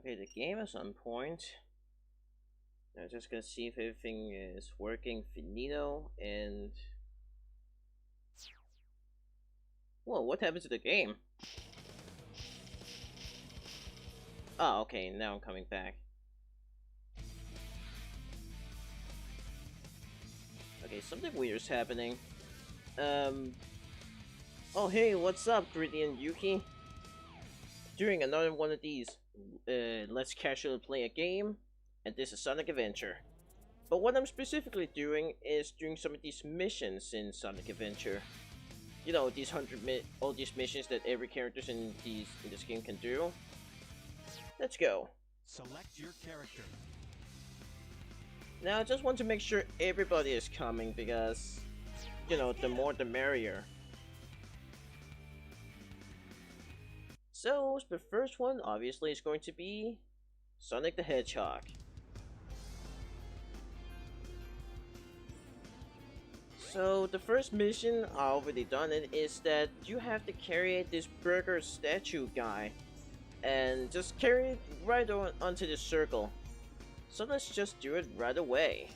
Okay, the game is on point. I'm just gonna see if everything is working finito and... Whoa, what happened to the game? Oh, okay, now I'm coming back. Okay, something weird is happening. Um... Oh hey, what's up, Gritty and Yuki? Doing another one of these. Let's casually play a game, and this is Sonic Adventure. But what I'm specifically doing is doing some of these missions in Sonic Adventure. You know, these all these missions that every character in this game can do. Let's go. Select your character. Now, I just want to make sure everybody is coming because, you know, the more the merrier. So, the first one obviously is going to be Sonic the Hedgehog. So, the first mission I already done it is that you have to carry this burger statue guy and just carry it right onto the circle. So let's just do it right away.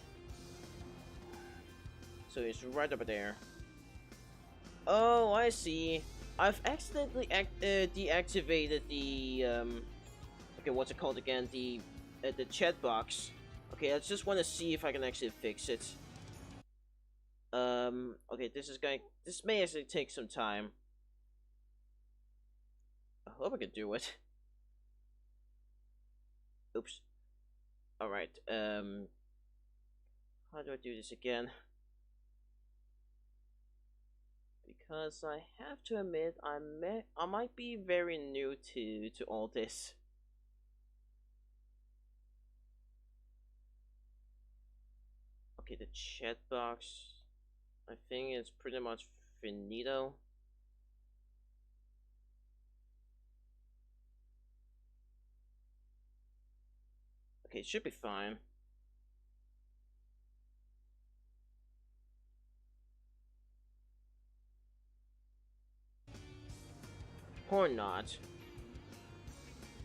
So it's right over there. Oh, I see. I've accidentally deactivated the okay, what's it called again? The chat box. Okay, I just want to see if I can actually fix it. Okay, this may actually take some time. I hope I can do it. Oops. Alright, how do I do this again? Because I have to admit, I might be very new to all this. Okay, the chat box, I think it's pretty much finito. Okay, it should be fine. Or not.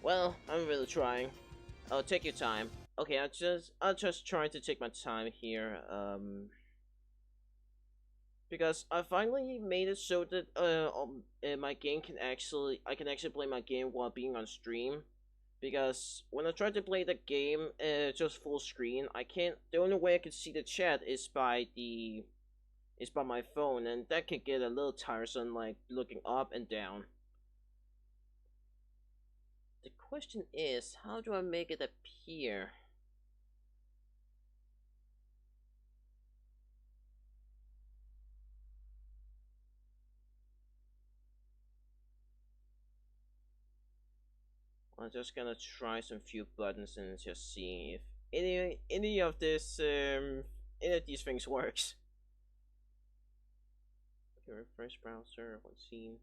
Well, I'm really trying. Oh, take your time. Okay, I'll just try to take my time here. Because I finally made it so that my game can I can actually play my game while being on stream. Because when I try to play the game just full screen, I can't. The only way I can see the chat is by my phone, and that can get a little tiresome, like looking up and down. The question is, how do I make it appear? I'm just gonna try some few buttons and just see if any of these things works. Okay, refresh browser, let's see.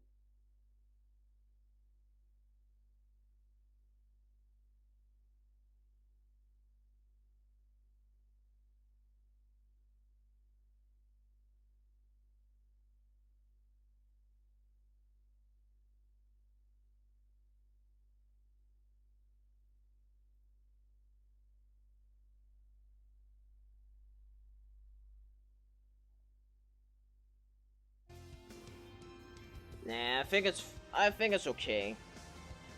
Nah, I think it's okay.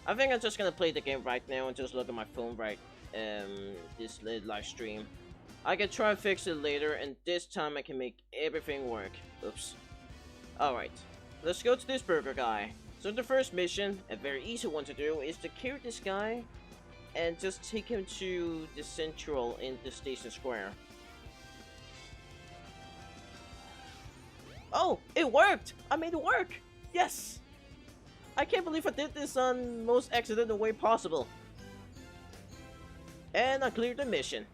I think I'm just gonna play the game right now and just look at my phone this live stream. I can try and fix it later, and this time I can make everything work. Oops. Alright, let's go to this burger guy. So the first mission, a very easy one to do, is to carry this guy and just take him to the central in the station square. Oh, it worked! I made it work! Yes! I can't believe I did this on most accidental way possible. And I cleared the mission.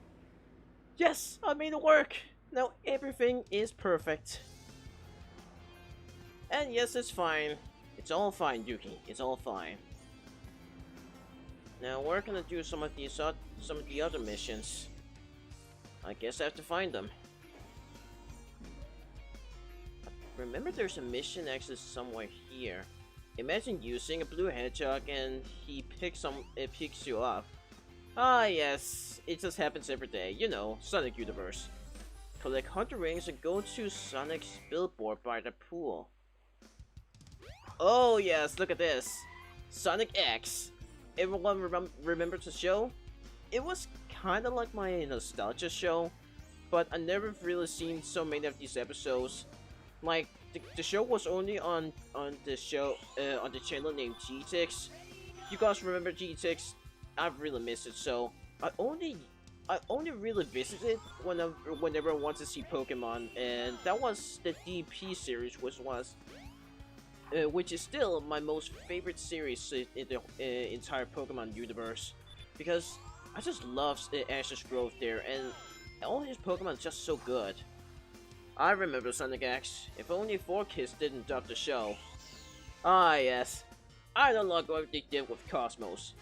Yes, I made it work! Now everything is perfect. And yes, it's fine. It's all fine, Yuki. It's all fine. Now we're gonna do some of the other missions. I guess I have to find them. Remember, there's a mission actually somewhere here. Imagine using a blue hedgehog and he picks you up. Ah, yes, it just happens every day. You know, Sonic Universe. Collect 100 rings and go to Sonic's billboard by the pool. Oh yes, look at this. Sonic X. Everyone remembers the show? It was kinda like my nostalgia show, but I never really seen so many of these episodes. Like, the show was only on the show, on the channel named GTix. You guys remember GTix? I've really missed it, so I only I only really visit it whenever I want to see Pokemon, and that was the DP series, which is still my most favorite series in the entire Pokemon universe, because I just love Ash's growth there, and all his Pokemon are just so good. I remember Sonic X. If only 4Kids didn't dub the show. Ah yes, I don't like what they did with Cosmos.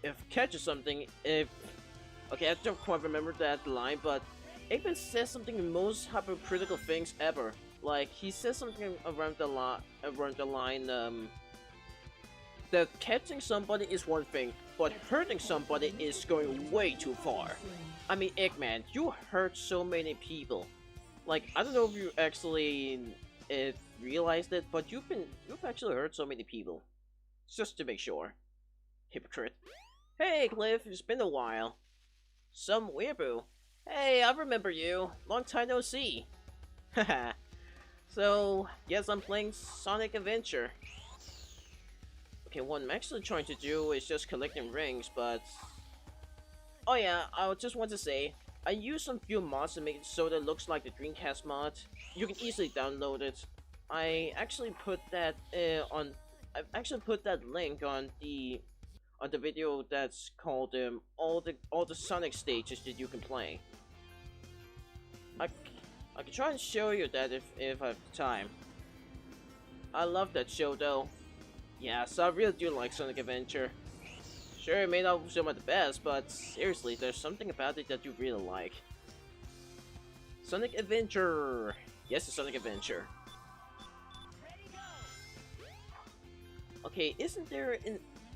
If catches something, if okay, I don't quite remember that line, but Eggman says something the most hypocritical things ever. Like, he says something around the line, that catching somebody is one thing, but hurting somebody is going way too far. I mean, Eggman, you hurt so many people. Like, I don't know if you actually realized it, but you've actually hurt so many people. Just to make sure. Hypocrite. Hey, Cliff, it's been a while. Some weeaboo. Hey, I remember you. Long time no see. Haha. So, yes, I'm playing Sonic Adventure. Okay, what I'm actually trying to do is just collecting rings, but... Oh yeah, I just want to say, I used some few mods to make it so that it looks like the Dreamcast mod. You can easily download it. I actually put that I've actually put that link on the video that's called all the Sonic stages that you can play. I can try and show you that if I have time. I love that show though. Yeah, so I really do like Sonic Adventure. Sure, it may not be some of the best, but seriously, there's something about it that you really like. Sonic Adventure! Yes, it's Sonic Adventure. Okay, isn't there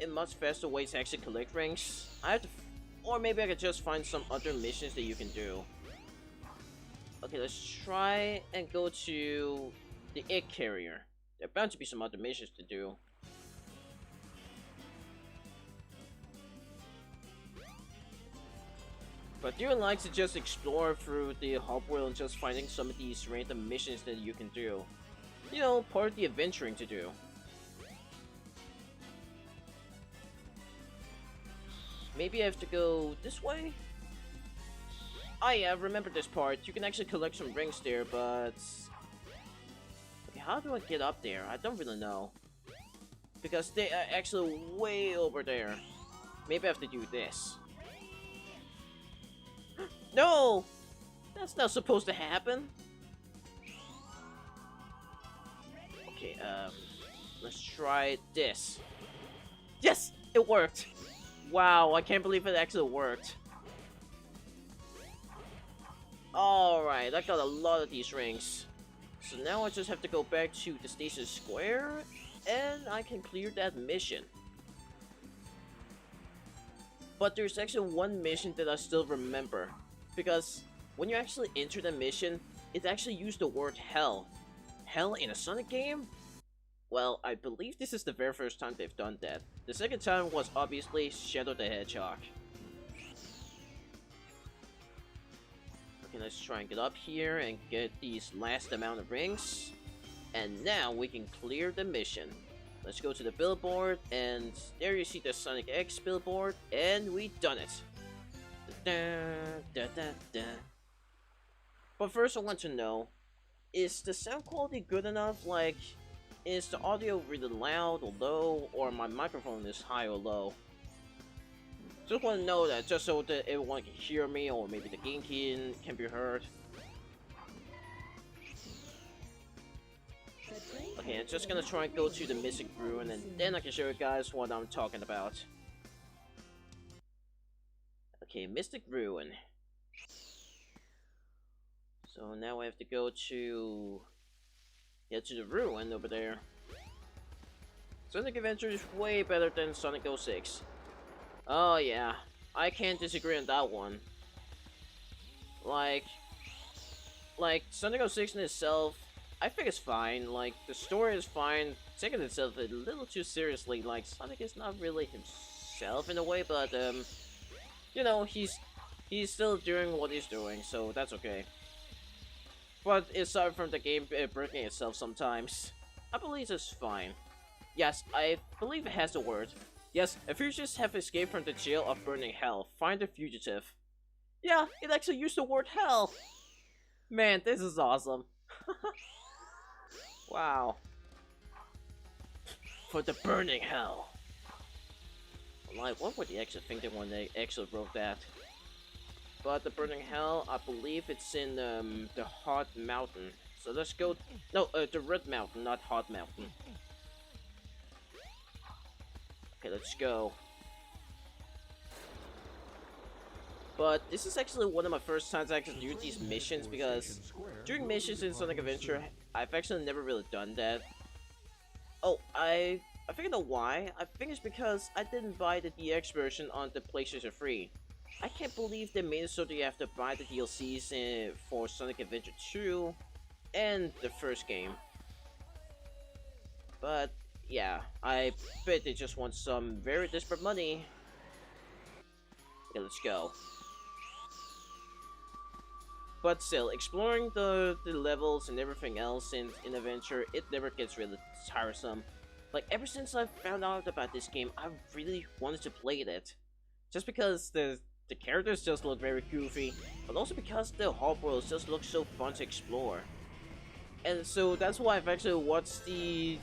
a much faster way to actually collect rings? I have to... Or maybe I could just find some other missions that you can do. Okay, let's try and go to the egg carrier. There are bound to be some other missions to do. But do you like to just explore through the hub world and just finding some of these random missions that you can do? You know, part of the adventuring to do. Maybe I have to go this way? Oh yeah, remember this part. You can actually collect some rings there, but... Okay, how do I get up there? I don't really know. Because they are actually way over there. Maybe I have to do this. No! That's not supposed to happen. Okay, let's try this. Yes! It worked! Wow, I can't believe it actually worked. Alright, I got a lot of these rings. So now I just have to go back to the station square, and I can clear that mission. But there's actually one mission that I still remember. Because when you actually enter the mission, it actually used the word hell. Hell in a Sonic game? Well, I believe this is the very first time they've done that. The second time was obviously Shadow the Hedgehog. Okay, let's try and get up here and get these last amount of rings. And now we can clear the mission. Let's go to the billboard, and there you see the Sonic X billboard, and we done it. Da, da, da, da. But first I want to know, is the sound quality good enough? Like, is the audio really loud or low, or my microphone is high or low? Just want to know that, just so that everyone can hear me, or maybe the game can be heard. Okay, I'm just gonna try and go to the Mystic Ruin, and then I can show you guys what I'm talking about. Okay, Mystic Ruin. So now I have to go to... get to the ruin over there. Sonic Adventure is way better than Sonic 06. Oh yeah, I can't disagree on that one. Like, Sonic 06 in itself, I think it's fine. Like, the story is fine. Taking itself a little too seriously. Like, Sonic is not really himself in a way, but you know, he's still doing what he's doing, so that's okay. But aside from the game breaking itself sometimes, I believe it's fine. Yes, I believe it has the word. Yes, a fugitive have escaped from the jail of burning hell. Find the fugitive. Yeah, it actually used the word hell. Man, this is awesome. Wow. For the burning hell. Like, what were they actually thinking when they actually wrote that? But the burning hell, I believe it's in the Hot Mountain. So let's go. No, the Red Mountain, not Hot Mountain. Okay, let's go. But this is actually one of my first times I actually do these missions because during missions in Sonic Adventure, I've actually never really done that. Oh, I think I know why. I think it's because I didn't buy the DX version on the PlayStation 3. I can't believe they made it so that you have to buy the DLCs for Sonic Adventure 2 and the first game. But yeah, I bet they just want some very desperate money. Okay, let's go. But still, exploring the levels and everything else in Adventure, it never gets really tiresome. Like, ever since I found out about this game, I really wanted to play it. Just because the characters just look very goofy, but also because the hub worlds just look so fun to explore. And so that's why I've actually watched the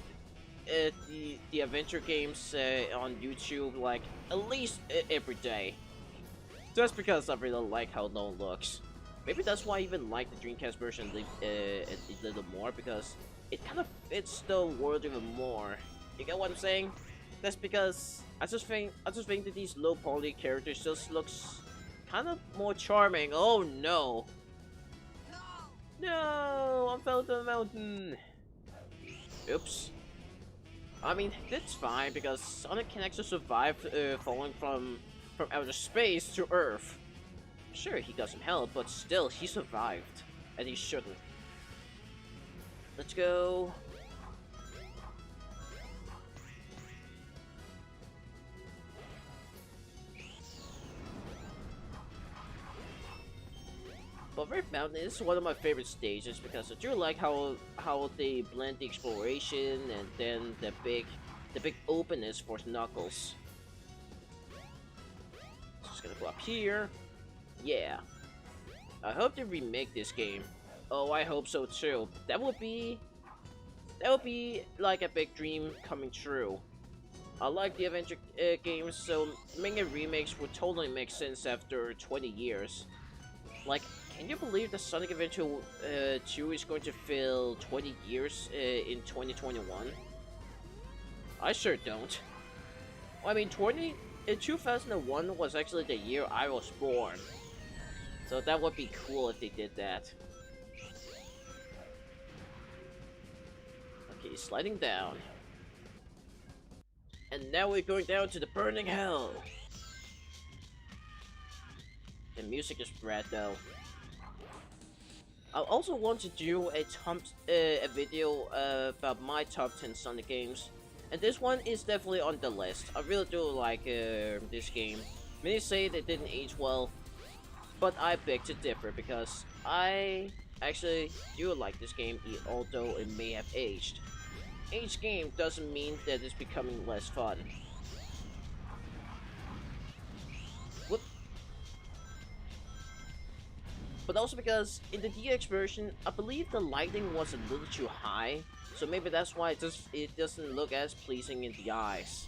adventure games on YouTube, like, at least every day. Just because I really like how Lone looks. Maybe that's why I even like the Dreamcast version a little more, because it kind of fits the world even more. You get what I'm saying? That's because I just think that these low poly characters just looks kind of more charming. Oh no! No! I fell to the mountain. Oops. I mean, that's fine because Sonic can actually survive falling from outer space to Earth. Sure, he got some help, but still, he survived. And he shouldn't. Let's go. But Red Mountain is one of my favorite stages because I do like how they blend the exploration and then the big openness for Knuckles. Just gonna go up here. Yeah. I hope they remake this game. Oh, I hope so too. That would be like a big dream coming true. I like the adventure games, so making remakes would totally make sense after 20 years. Like, can you believe that Sonic Adventure 2 is going to fill 20 years in 2021? I sure don't. I mean, 2001 was actually the year I was born. So that would be cool if they did that. Okay, sliding down. And now we're going down to the burning hell. The music is rad though. I also want to do a video about my top 10 Sonic games. And this one is definitely on the list. I really do like this game. Many say they didn't age well, but I beg to differ because I actually do like this game, although it may have aged. Aged game doesn't mean that it's becoming less fun. Whoop. But also because in the DX version, I believe the lighting was a little too high, so maybe that's why it doesn't look as pleasing in the eyes.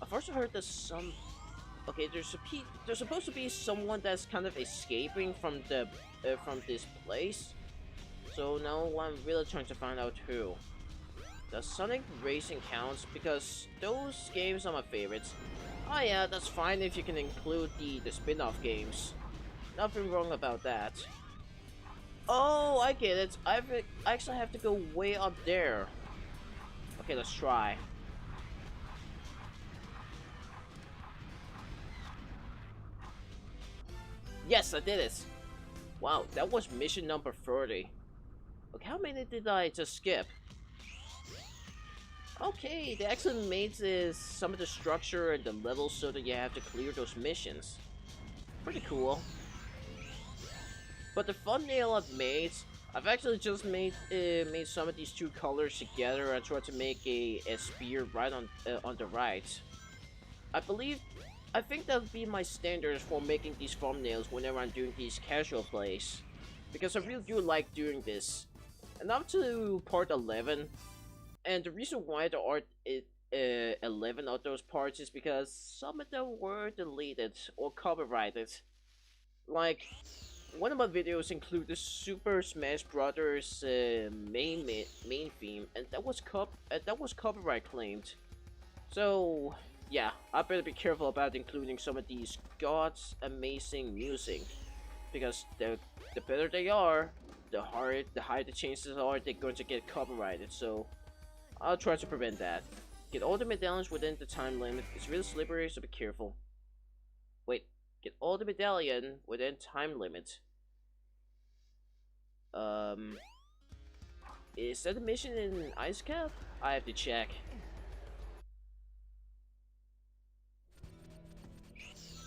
I've also heard that some. Okay, there's supposed to be someone that's kind of escaping from this place. So now I'm really trying to find out who. Does Sonic Racing count? Because those games are my favorites. Oh yeah, that's fine if you can include the spin-off games. Nothing wrong about that. Oh, I get it. I actually have to go way up there. Okay, let's try. Yes, I did it! Wow, that was mission number 30. Look, how many did I just skip? Okay, they actually made some of the structure and the levels so that you have to clear those missions. Pretty cool. But the thumbnail I've actually just made some of these two colors together and tried to make a spear right on the right. I think that would be my standards for making these thumbnails whenever I'm doing these casual plays, because I really do like doing this. And up to part 11, and the reason why there are 11 of those parts is because some of them were deleted or copyrighted. Like, one of my videos included the Super Smash Brothers main theme, and that was copyright claimed. So yeah, I better be careful about including some of these gods' amazing music, because the better they are, the higher the chances are they're going to get copyrighted. So I'll try to prevent that. Get all the medallions within the time limit. It's really slippery, so be careful. Wait, get all the medallion within time limit. Is that a mission in Ice Cap? I have to check.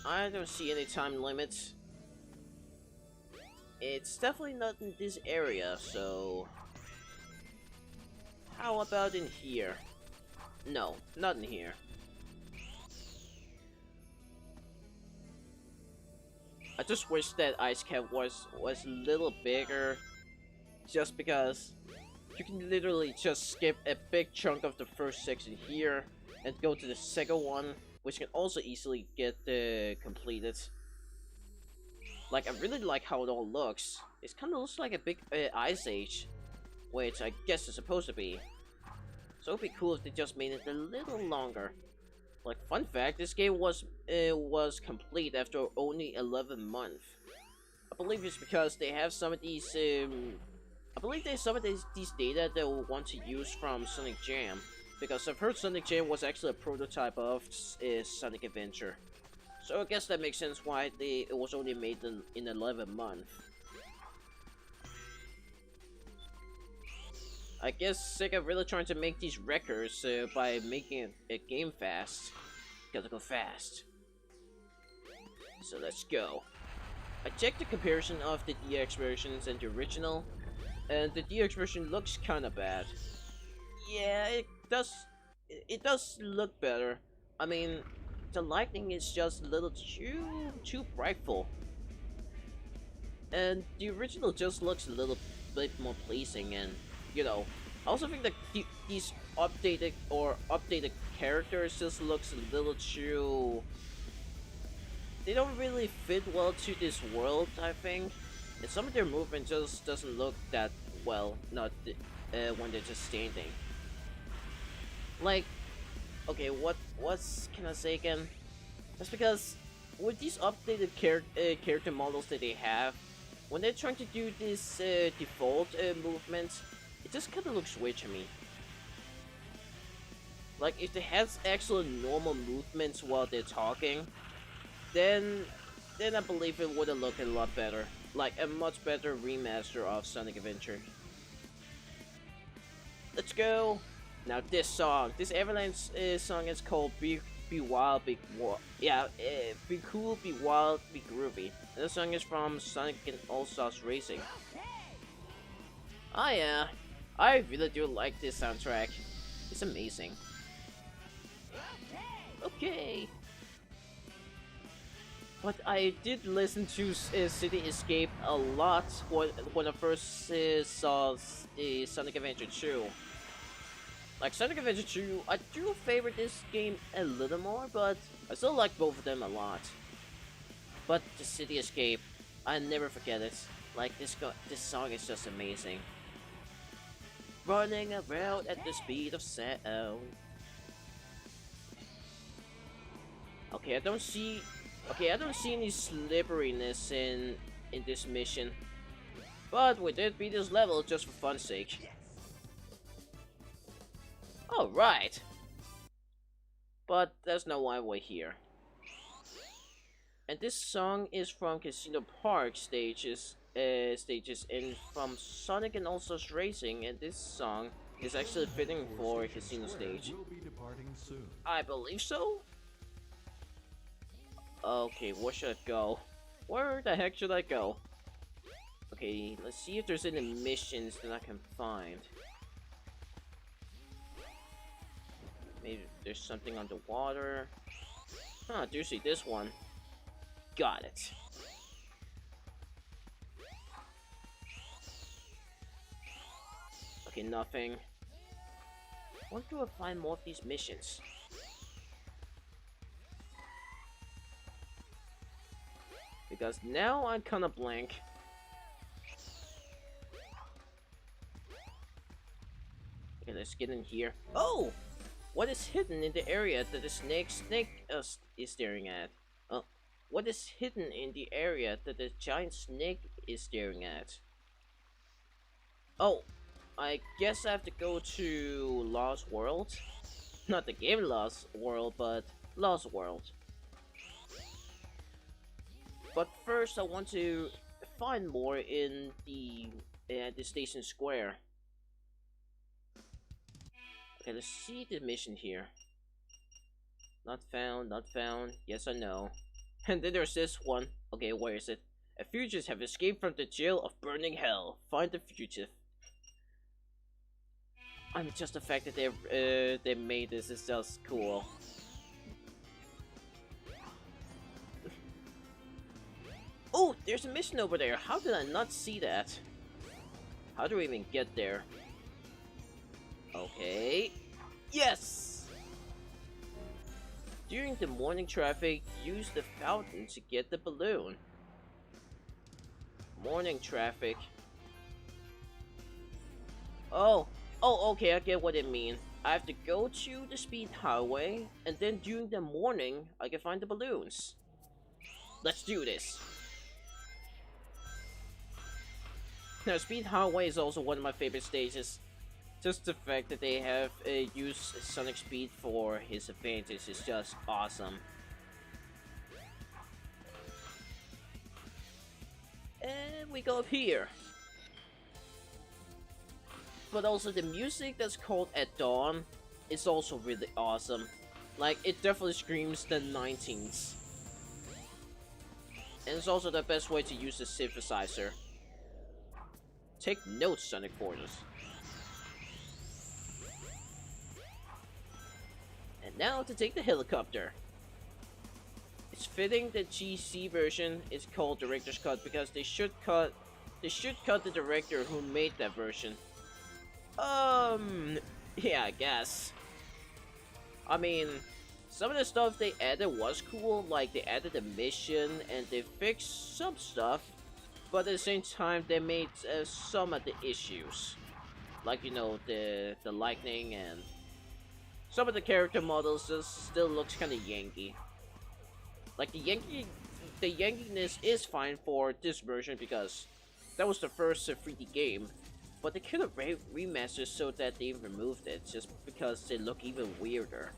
I don't see any time limits. It's definitely not in this area, so... How about in here? No, not in here. I just wish that Ice Cap was a little bigger, just because you can literally just skip a big chunk of the first section here and go to the second one, which can also easily get completed. Like, I really like how it all looks. It kind of looks like a big Ice Age, which I guess it's supposed to be. So it'd be cool if they just made it a little longer. Like, fun fact, this game was complete after only 11 months. I believe it's because they have some of these, I believe there's some of these data they will want to use from Sonic Jam. Because I've heard Sonic Jam was actually a prototype of Sonic Adventure. So I guess that makes sense why it was only made in 11 months. I guess Sega really trying to make these records by making a game fast. Gotta go fast. So let's go. I checked the comparison of the DX versions and the original, and the DX version looks kinda bad. Yeah, it does look better. I mean, the lighting is just a little too brightful. And the original just looks a little bit more pleasing, and you know, I also think that these updated characters just looks a little too... They don't really fit well to this world, I think. And some of their movement just doesn't look that well, not when they're just standing. Like, okay, what can I say again? That's because with these updated character models that they have, when they're trying to do this default movements, it just kind of looks weird to me. Like, if they had actual normal movements while they're talking, then I believe it would have looked a lot better. Like, a much better remaster of Sonic Adventure. Let's go! Now this Avalanche song is called Be Wild, Be Cool, Be Wild, Be Groovy. And the song is from Sonic and All-Stars Racing. Oh yeah, I really do like this soundtrack. It's amazing. Okay. But I did listen to City Escape a lot when I first saw Sonic Adventure 2. Like, Sonic Adventure 2, I do favor this game a little more, but I still like both of them a lot. But the City Escape, I never forget it. Like, this song is just amazing. Running around at the speed of sound. Okay, I don't see any slipperiness in this mission. But we did beat this level just for fun's sake. Alright. But there's no why we're here. And this song is from Casino Park stages and from Sonic and All Stars Racing, and this song is actually fitting for a casino stage. Will be departing soon. I believe so. Okay, where should I go? Where the heck should I go? Okay, let's see if there's any missions that I can find. Maybe there's something underwater. Huh, do you see this one? Got it. Okay, nothing. Where do I find more of these missions? Because now I'm kinda blank. Okay, let's get in here. Oh! What is hidden in the area that the snake is staring at? What is hidden in the area that the giant snake is staring at? Oh, I guess I have to go to Lost World. Not the game Lost World, but Lost World. But first, I want to find more in the station square. Okay, let's see the mission here. Not found, not found. Yes, I know. And then there's this one. Okay, where is it? A fugitive have escaped from the jail of burning hell. Find the fugitive. I mean, just the fact that they made this is just cool. Oh, there's a mission over there. How did I not see that? How do we even get there? Okay. Yes! During the morning traffic, use the fountain to get the balloon. Morning traffic. Oh, okay, I get what it means. I have to go to the speed highway, and then during the morning, I can find the balloons. Let's do this. Now, speed highway is also one of my favorite stages. Just the fact that they have used Sonic Speed for his advantage is just awesome. And we go up here. But also the music that's called At Dawn is also really awesome. Like, it definitely screams the 19s. And it's also the best way to use the synthesizer. Take notes, Sonic Forces. And now to take the helicopter. It's fitting the GC version is called Director's Cut because they should cut the director who made that version. Yeah, I guess. I mean, some of the stuff they added was cool, like they added a mission and they fixed some stuff, but at the same time they made some of the issues, like, you know, the lightning, and some of the character models just still looks kind of Yankee. Like the Yankiness is fine for this version because that was the first 3D game, but they could have remastered so that they removed it just because they look even weirder.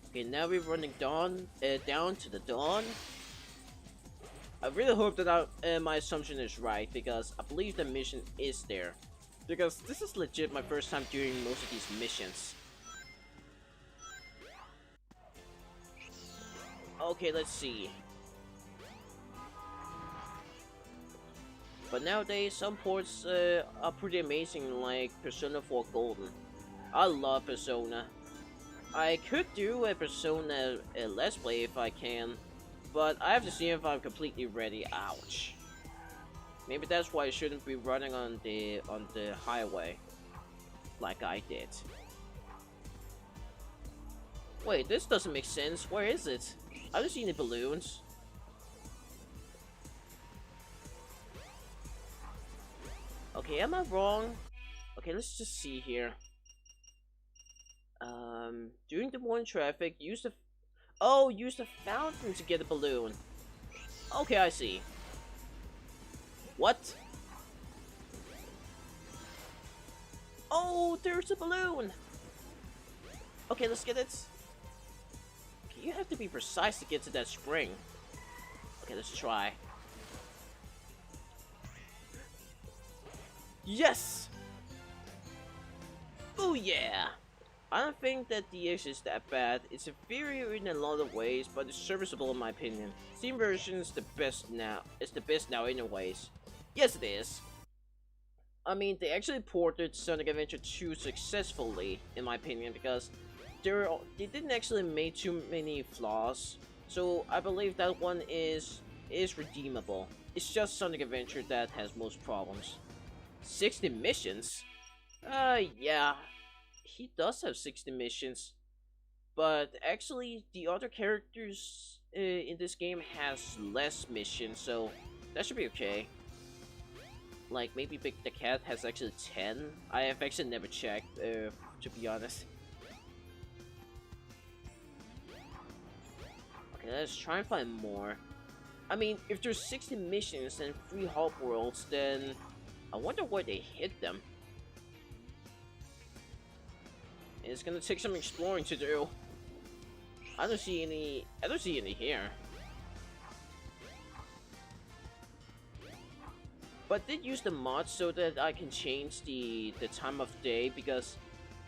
Okay, now we're running down to the dawn. I really hope that my assumption is right because I believe the mission is there. Because this is legit my first time doing most of these missions. Okay, let's see. But nowadays, some ports are pretty amazing, like Persona 4 Golden. I love Persona. I could do a Persona Let's Play if I can, but I have to see if I'm completely ready. Ouch. Maybe that's why I shouldn't be running on the highway, like I did. Wait, this doesn't make sense. Where is it? I don't see any balloons. Okay, am I wrong? Okay, let's just see here. During the morning traffic, use the fountain to get a balloon. Okay, I see. What? Oh, there's a balloon! Okay, let's get it. Okay, you have to be precise to get to that spring. Okay, let's try. Yes! Oh yeah! I don't think that DX is that bad. It's inferior in a lot of ways, but it's serviceable in my opinion. Steam version is the best now. It's the best now anyways. Yes, it is. I mean, they actually ported Sonic Adventure 2 successfully, in my opinion, because they didn't actually make too many flaws. So I believe that one is redeemable. It's just Sonic Adventure that has most problems. 60 missions? Yeah. He does have 60 missions. But actually, the other characters in this game has less missions, so that should be okay. Like, maybe Big the Cat has actually 10? I have actually never checked, to be honest. Okay, let's try and find more. I mean, if there's 60 missions and 3 hub worlds, then I wonder where they hid them. It's gonna take some exploring to do. I don't see any here. But did use the mod so that I can change the time of day, because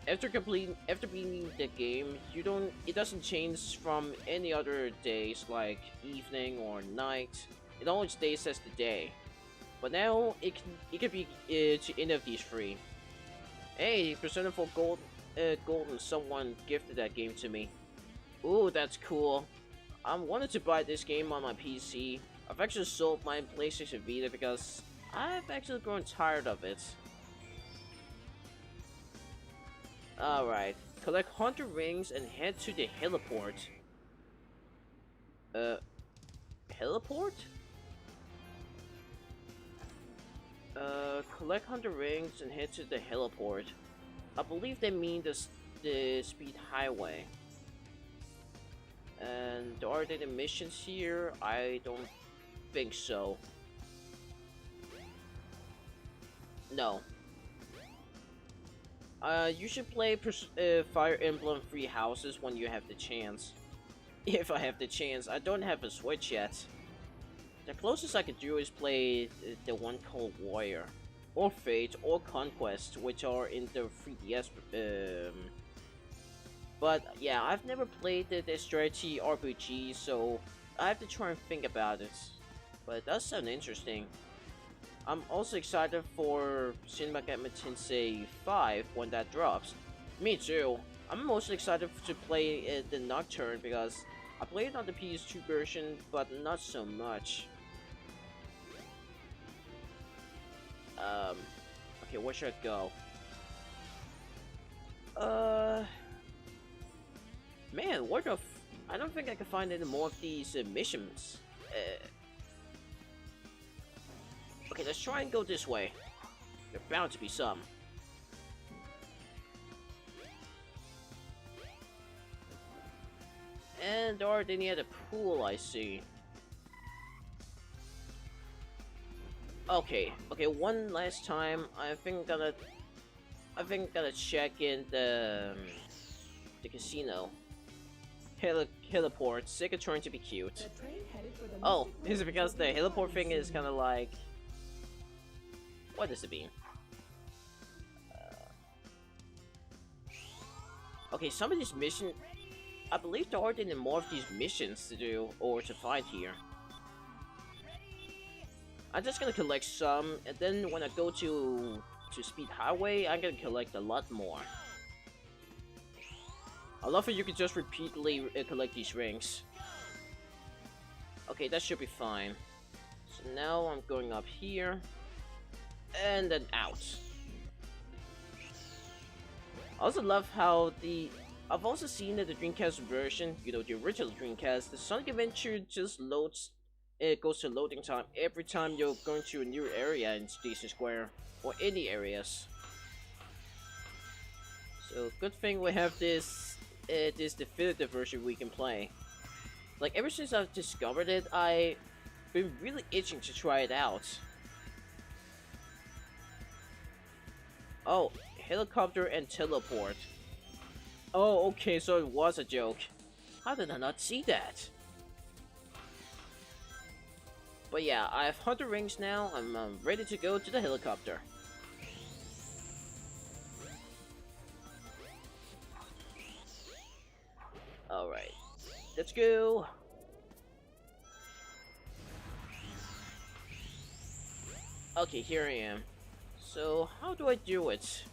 after beating the game, it doesn't change from any other days like evening or night. It always stays as the day. But now it can be to any of these 3. Hey, Persona 4 Golden, someone gifted that game to me. Ooh, that's cool. I wanted to buy this game on my PC. I've actually sold my PlayStation Vita because I've actually grown tired of it. Alright, collect 100 rings and head to the heliport. Heliport? Collect 100 rings and head to the heliport. I believe they mean the speed highway. And are there any missions here? I don't think so. No. You should play Fire Emblem Three Houses when you have the chance. If I have the chance. I don't have a Switch yet. The closest I could do is play the one called Warrior, or Fate, or Conquest, which are in the 3DS. But yeah, I've never played the strategy RPG, so I have to try and think about it. But it does sound interesting. I'm also excited for Shin Megami Tensei 5 when that drops. Me too. I'm mostly excited to play the Nocturne because I played it on the PS2 version, but not so much. Okay, where should I go? Man, what the I don't think I can find any more of these missions. Okay, let's try and go this way. There's bound to be some. And are they near the pool, I see. Okay, one last time. I think gonna check in the casino. Heliport, sick of trying to be cute. Oh, is it because the heliport thing is kind of like... What does it mean? Okay, some of these missions... I believe there aren't any more of these missions to do or to find here. I'm just gonna collect some, and then when I go to Speed Highway, I'm gonna collect a lot more. I love how you can just repeatedly collect these rings. Okay, that should be fine. So now I'm going up here, and then out. I also love how I've also seen that the Dreamcast version, you know, the original Dreamcast, the Sonic Adventure just loads. It goes to loading time every time you're going to a new area in Station Square or any areas. So good thing we have this definitive version we can play. Like ever since I've discovered it, I've been really itching to try it out. Oh, helicopter and teleport. Oh, okay, so it was a joke. How did I not see that? But yeah, I have Hunter Rings now. I'm ready to go to the helicopter. Alright, let's go. Okay, here I am. So, how do I do it?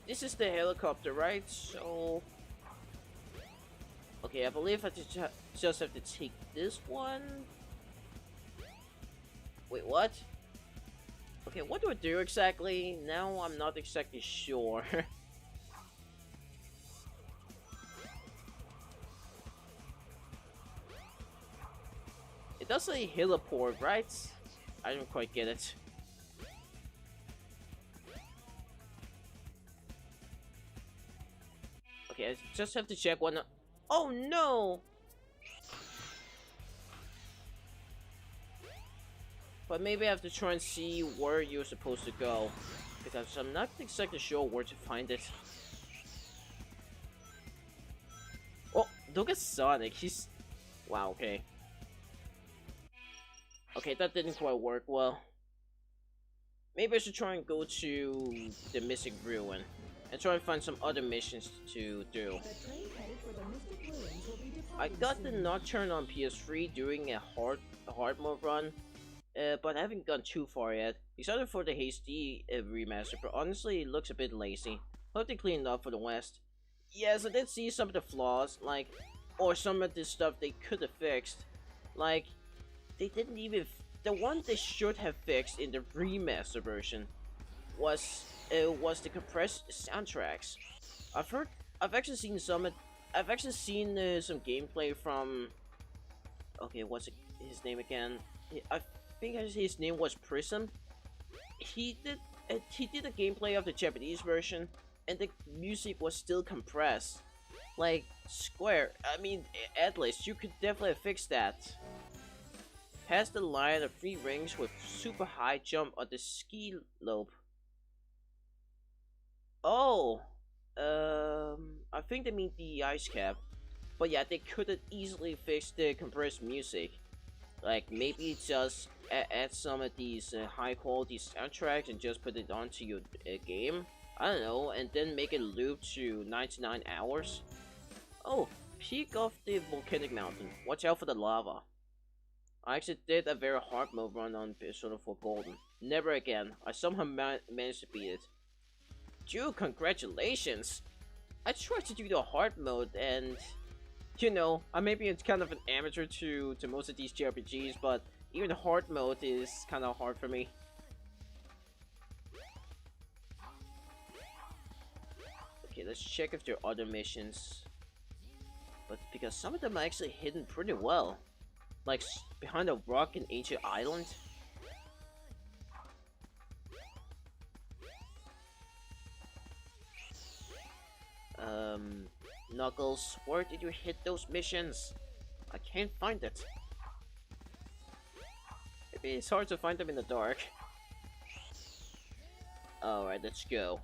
This is the helicopter, right? So... Okay, I believe I just have to take this one. Wait, what? Okay, what do I do exactly? Now I'm not exactly sure. It does say heliport, right? I don't quite get it. Okay, I just have to check one. Oh no! But maybe I have to try and see where you're supposed to go, because I'm not exactly sure where to find it. Oh, look at Sonic. He's... Wow, okay. Okay, that didn't quite work well. Maybe I should try and go to the Mystic Ruin and try and find some other missions to do. I got the Nocturne on PS3 doing a hard mode run, but I haven't gone too far yet. Excited for the HD remaster, but honestly it looks a bit lazy. Hope they clean it up for the West. Yes, I did see some of the flaws, like, or some of the stuff they could have fixed. Like, they didn't even... The one they should have fixed in the remaster version was the compressed soundtracks. I've actually seen some gameplay from... Okay, what's his name again? I think his name was Prism. He did a gameplay of the Japanese version, and the music was still compressed. Like, Square, I mean, Atlas, you could definitely fix that. Past the line of 3 rings with super high jump on the ski slope. Oh, I think they mean the ice cap. But yeah, they could have easily fixed the compressed music. Like, maybe just add some of these high quality soundtracks and just put it onto your game. I don't know, and then make it loop to 99 hours. Oh, peak of the volcanic mountain. Watch out for the lava. I actually did a very hard mode run on Persona 4 Golden. Never again. I somehow managed to beat it. Dude, congratulations! I tried to do the hard mode and... You know, maybe it's kind of an amateur to most of these JRPGs, but even the hard mode is kind of hard for me. Okay, let's check if there are other missions. But because some of them are actually hidden pretty well. Like, behind a rock in Ancient Island. Knuckles, where did you hit those missions? I can't find it. Maybe it's hard to find them in the dark. Alright, let's go.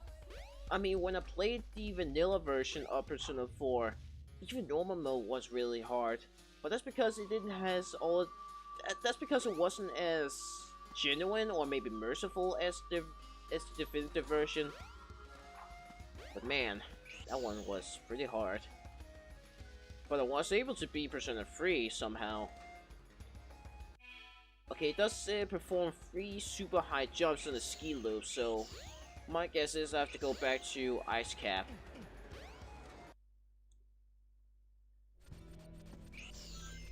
I mean, when I played the vanilla version of Persona 4, even normal mode was really hard. But that's because it didn't has all... That's because it wasn't as genuine or maybe merciful as the definitive version. But man, that one was pretty hard. But I was able to beat Persona 3 somehow. Okay, it does perform 3 super high jumps on the ski loop, so my guess is I have to go back to Ice Cap.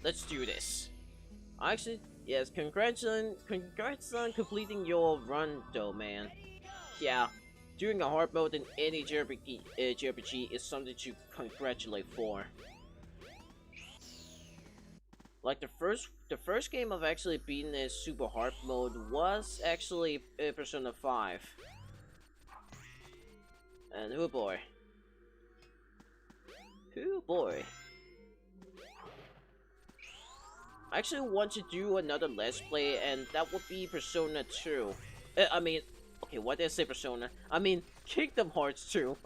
Let's do this. Actually, yes, congrats on completing your run though, man. Yeah, doing a hard mode in any JRPG is something to congratulate for. Like the first game I've actually beaten in super hard mode was actually Persona 5. And oh boy. Oh boy. I actually want to do another Let's Play, and that would be Persona 2. Okay, why did I say Persona? I mean, Kingdom Hearts 2.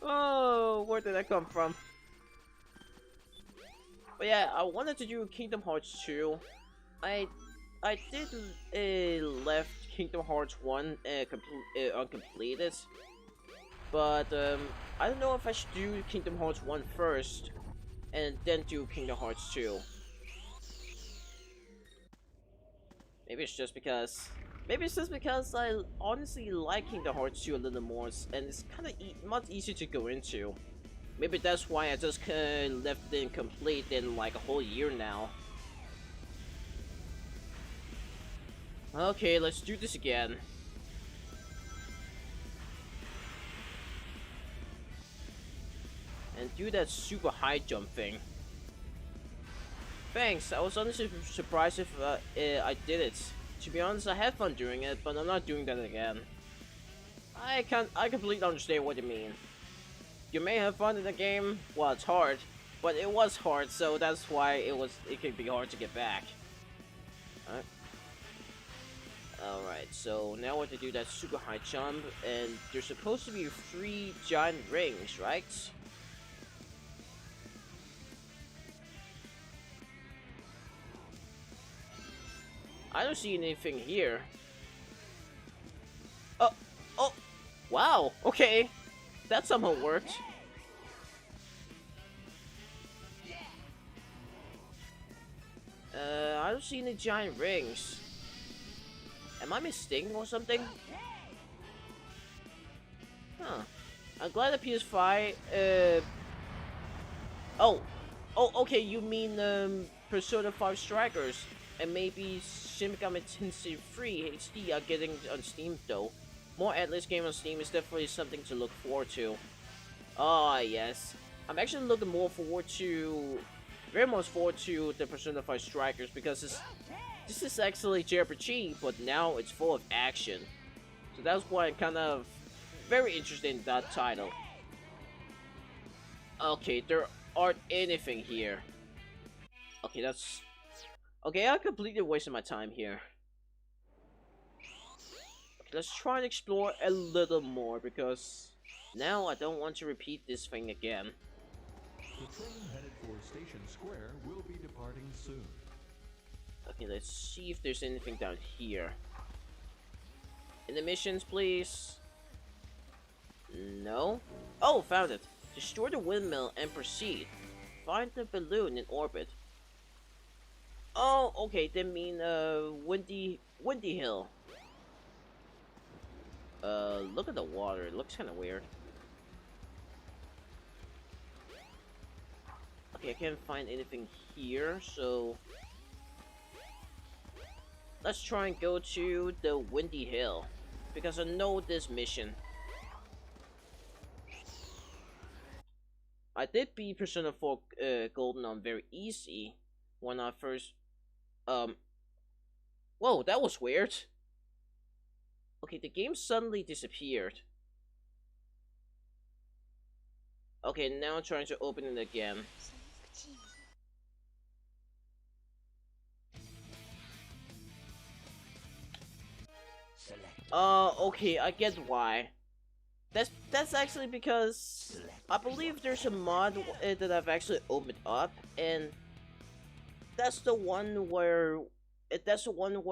Oh, where did that come from? But yeah, I wanted to do Kingdom Hearts 2. I I did left Kingdom Hearts 1 uncompleted, but I don't know if I should do Kingdom Hearts 1 first and then do Kingdom Hearts 2. Maybe it's just because I honestly like Kingdom Hearts 2 a little more, and it's kind of much easier to go into. Maybe that's why I just left it incomplete in like a whole year now. Okay, let's do this again. And do that super high jump thing. Thanks, I was honestly surprised if I did it. To be honest, I had fun doing it, but I'm not doing that again. I completely understand what you mean. You may have fun in the game, well it's hard, but it was hard, so that's why it could be hard to get back. Alright, so now what to do that super high jump, and there's supposed to be 3 giant rings, right? I don't see anything here. Oh, wow, okay. That somehow worked. I don't see any giant rings. Am I mistaken or something? Huh. I'm glad the PS5, oh, okay, you mean, Persona 5 Strikers, and maybe Shin Megami Tensei 3 HD are getting on Steam, though. More Atlas game on Steam is definitely something to look forward to. Ah, yes. I'm actually looking very much forward to the Persona 5 Strikers, because this is actually JRPG, but now it's full of action. So that's why I'm kind of very interested in that title. Okay, there aren't anything here. Okay, okay, I completely wasted my time here. Okay, let's try and explore a little more, because now I don't want to repeat this thing again. The train headed for Station Square will be departing soon. Okay, let's see if there's anything down here. In the missions, please. No? Oh, found it. Destroy the windmill and proceed. Find the balloon in orbit. Oh, okay, they mean, Windy Hill. Look at the water. It looks kind of weird. Okay, I can't find anything here, so let's try and go to the Windy Hill, because I know this mission. I did beat Persona 4 Golden on very easy when I first, whoa, that was weird. Okay, the game suddenly disappeared. Okay, now I'm trying to open it again. Okay, I get why. That's actually because I believe there's a mod that I've actually opened up, and that's the one where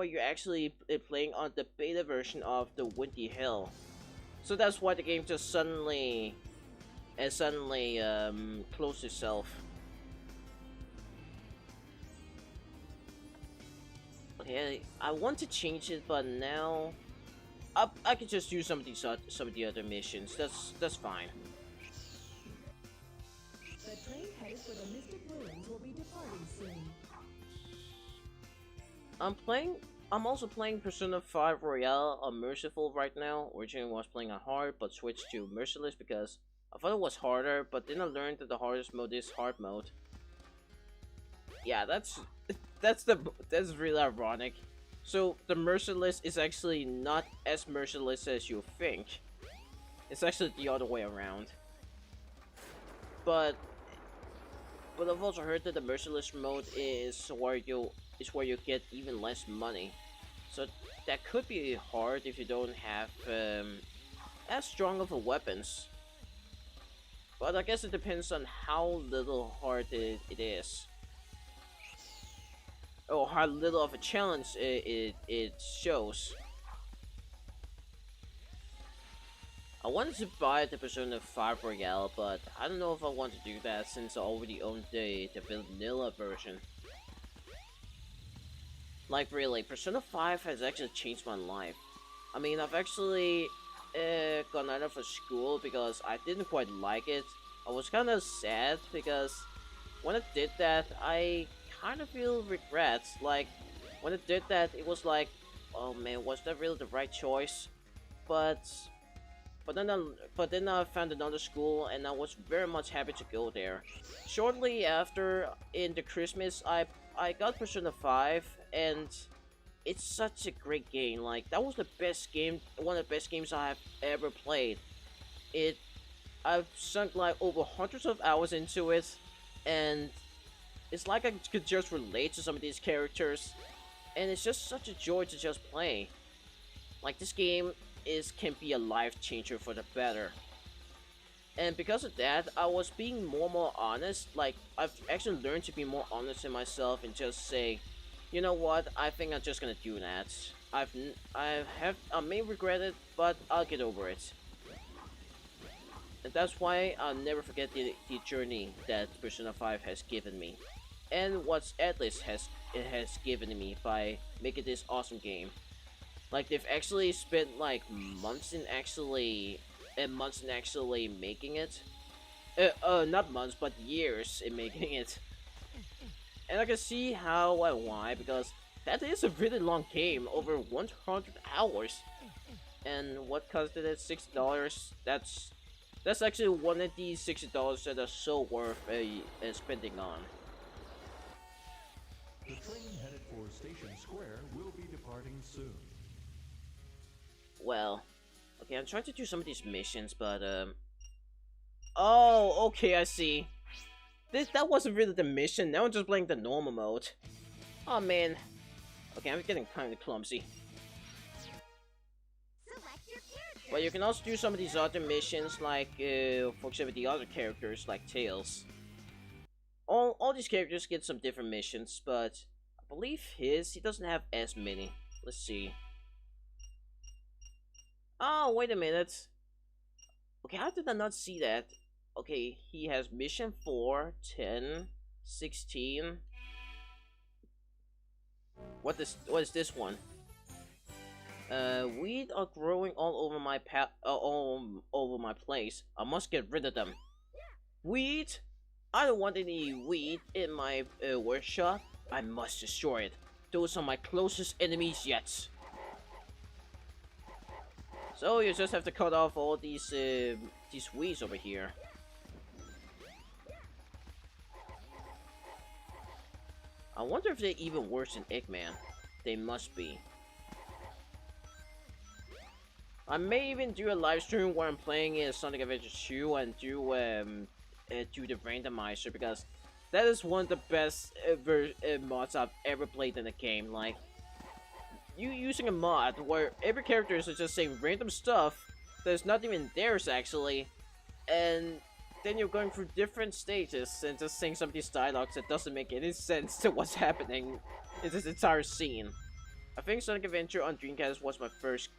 you're actually playing on the beta version of the Windy Hill. So that's why the game just suddenly closed itself. Okay, I want to change it, but now I could just do some of the other missions. That's fine. The train headed for the Mystic Ruins will be departing soon. I'm also playing Persona 5 Royale on Merciful right now. Originally I was playing on hard, but switched to Merciless because I thought it was harder, but then I learned that the hardest mode is hard mode. Yeah, that's really ironic. So the Merciless is actually not as merciless as you think. It's actually the other way around. But I've also heard that the Merciless mode is where you get even less money. So that could be hard if you don't have as strong of a weapons. But I guess it depends on how little hard it is. Or how little of a challenge it shows. I wanted to buy the Persona 5 Royale, but I don't know if I want to do that since I already own the vanilla version. Like really, Persona 5 has actually changed my life. I mean, I've actually gone out of school because I didn't quite like it. I was kind of sad because when I did that, I kind of feel regrets. Like, when I did that, it was like, oh man, was that really the right choice? But but then I found another school and I was very much happy to go there. Shortly after, in the Christmas, I got Persona 5 and it's such a great game. Like that was the best game, one of the best games I have ever played. It I've sunk like over hundreds of hours into it, and it's like I could just relate to some of these characters, and it's just such a joy to just play. Like this game can be a life changer for the better. And because of that, I was being more and more honest. Like I've actually learned to be more honest in myself and just say, you know what? I think I'm just gonna do that. I may regret it, but I'll get over it. And that's why I'll never forget the journey that Persona 5 has given me, and what Atlus has given me by making this awesome game. Like they've actually spent like months in actually making it. Not months, but years in making it. And I can see how and why, because that is a really long game, over 100 hours. And what costed it? $60. That's actually one of these $60 that are so worth spending on. The train headed for Station Square will be departing soon. Well, okay, I'm trying to do some of these missions, but oh, okay, I see. That wasn't really the mission. Now I'm just playing the normal mode. Oh man. Okay, I'm getting kind of clumsy. But you can also do some of these other missions, like for example, the other characters like Tails. All these characters get some different missions, but I believe he doesn't have as many. Let's see. Oh, wait a minute. Okay, how did I not see that? Okay, he has mission 4, 10, 16. What is this one? Weed are growing all over my all over my place. I must get rid of them. Weed? I don't want any weed in my workshop. I must destroy it. Those are my closest enemies yet. So you just have to cut off all these weeds over here. I wonder if they're even worse than Eggman. They must be. I may even do a live stream where I'm playing Sonic Adventure 2 and do the randomizer, because that is one of the best mods I've ever played in a game. Like, you using a mod where every character is just saying random stuff that's not even theirs actually, and then you're going through different stages and just saying some of these dialogues that doesn't make any sense to what's happening in this entire scene. I think Sonic Adventure on Dreamcast was my first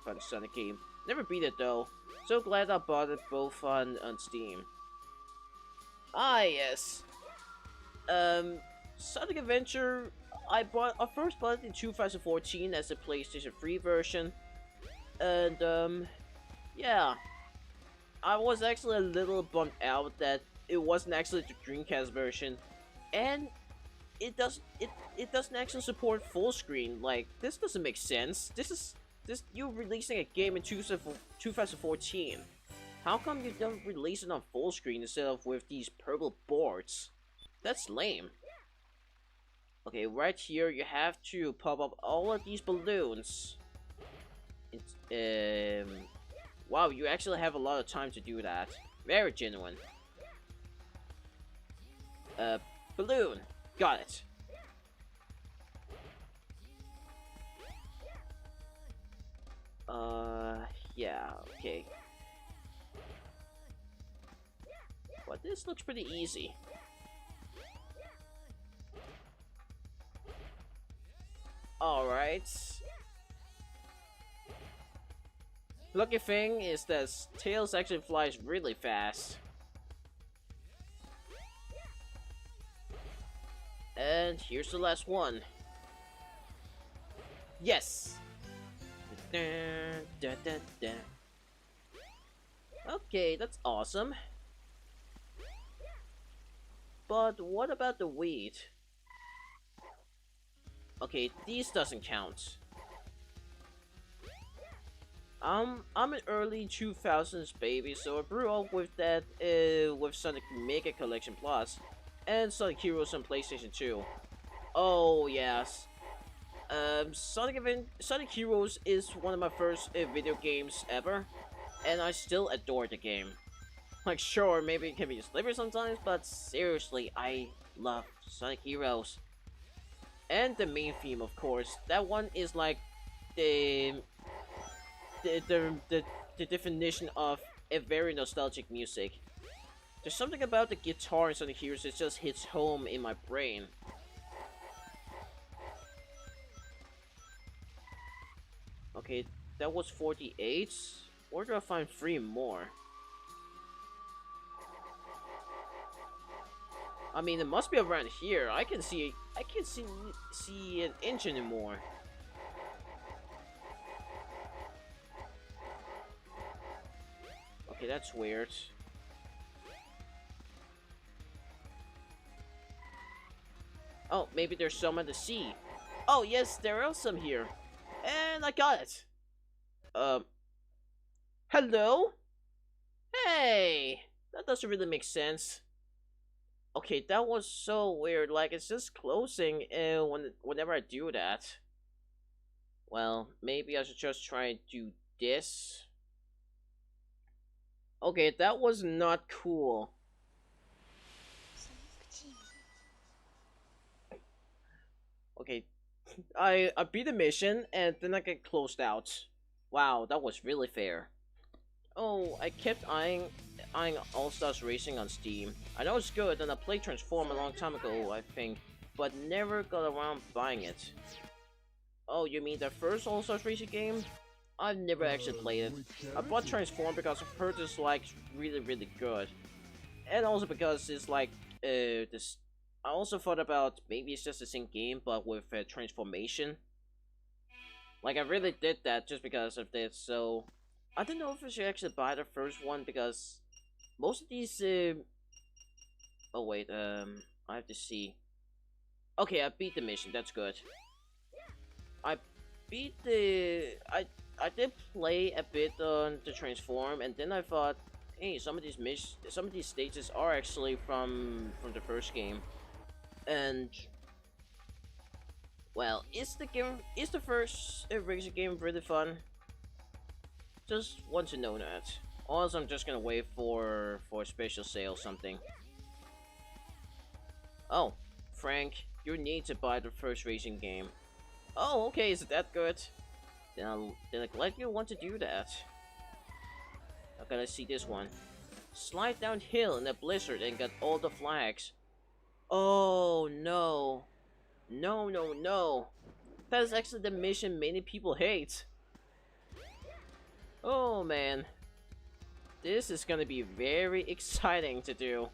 fun Sonic game. Never beat it though. So glad I bought it both on Steam. Ah yes. Sonic Adventure, I first bought it in 2014 as a PlayStation 3 version. And yeah. I was actually a little bummed out that it wasn't actually the Dreamcast version. And it doesn't actually support full screen. Like, this doesn't make sense. You releasing a game in 2014. How come you don't release it on full screen instead of with these purple boards? That's lame. Okay, right here you have to pop up all of these balloons. Wow, you actually have a lot of time to do that. Very genuine. Balloon. Got it. Yeah, okay. this looks pretty easy. Alright. Lucky thing is that Tails actually flies really fast. And here's the last one. Yes! Okay, that's awesome. But what about the wheat? Okay, these doesn't count. I'm an early 2000s baby, so I grew up with that with Sonic Mega Collection Plus and Sonic Heroes on PlayStation 2. Oh yes. Sonic Heroes is one of my first video games ever, and I still adore the game. Like, sure, maybe it can be slippery sometimes, but seriously, I love Sonic Heroes. And the main theme, of course. That one is like the definition of a very nostalgic music. There's something about the guitar in Sonic Heroes that just hits home in my brain. Okay, that was 48. Where do I find 3 more? I mean, it must be around here. I can see an inch anymore. Okay, that's weird. Oh, maybe there's some at the sea. Oh yes, there are some here. And I got it. Hello? Hey! That doesn't really make sense. Okay, that was so weird. Like, it's just closing whenever I do that. Well, maybe I should just try and do this. Okay, that was not cool. Okay, I beat the mission and then I get closed out. Wow, that was really fair. Oh, I kept eyeing All Stars Racing on Steam. I know it's good, and I played Transform a long time ago, I think, but never got around buying it. Oh, you mean the first All Stars Racing game? I've never actually played it. I bought Transform because I've heard it's like really good, and also because it's like this. I also thought about maybe it's just the same game but with transformation. Like I really did that just because of this. So I don't know if I should actually buy the first one because most of these. Oh wait, I have to see. Okay, I beat the mission. That's good. I beat the. I did play a bit on the Transform, and then I thought, hey, some of these stages are actually from the first game, and well, is the first racing game really fun? Just want to know that. Also, I'm just gonna wait for a special sale or something. Oh, Frank, you need to buy the first racing game. Oh, okay, is it that good? Then I'm glad you want to do that. I gotta see this one. Slide downhill in a blizzard and get all the flags. Oh no. No. That is actually the mission many people hate. Oh man. This is gonna be very exciting to do.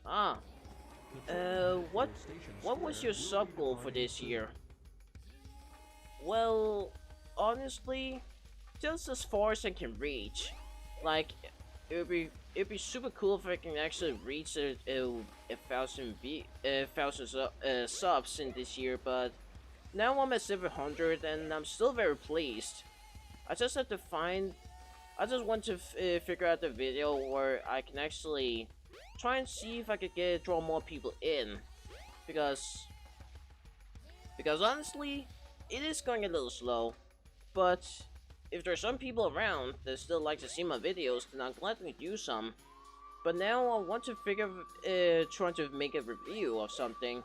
Ah. What was your sub goal for this year? Well, honestly, just as far as I can reach. Like, it'd be super cool if I can actually reach a thousand subs in this year. But now I'm at 700, and I'm still very pleased. I just have to find. I just want to figure out the video where I can actually try and see if I could draw more people in, because honestly, it is going a little slow, but if there's some people around that still like to see my videos, then I'll gladly do some. But now I want to trying to make a review of something,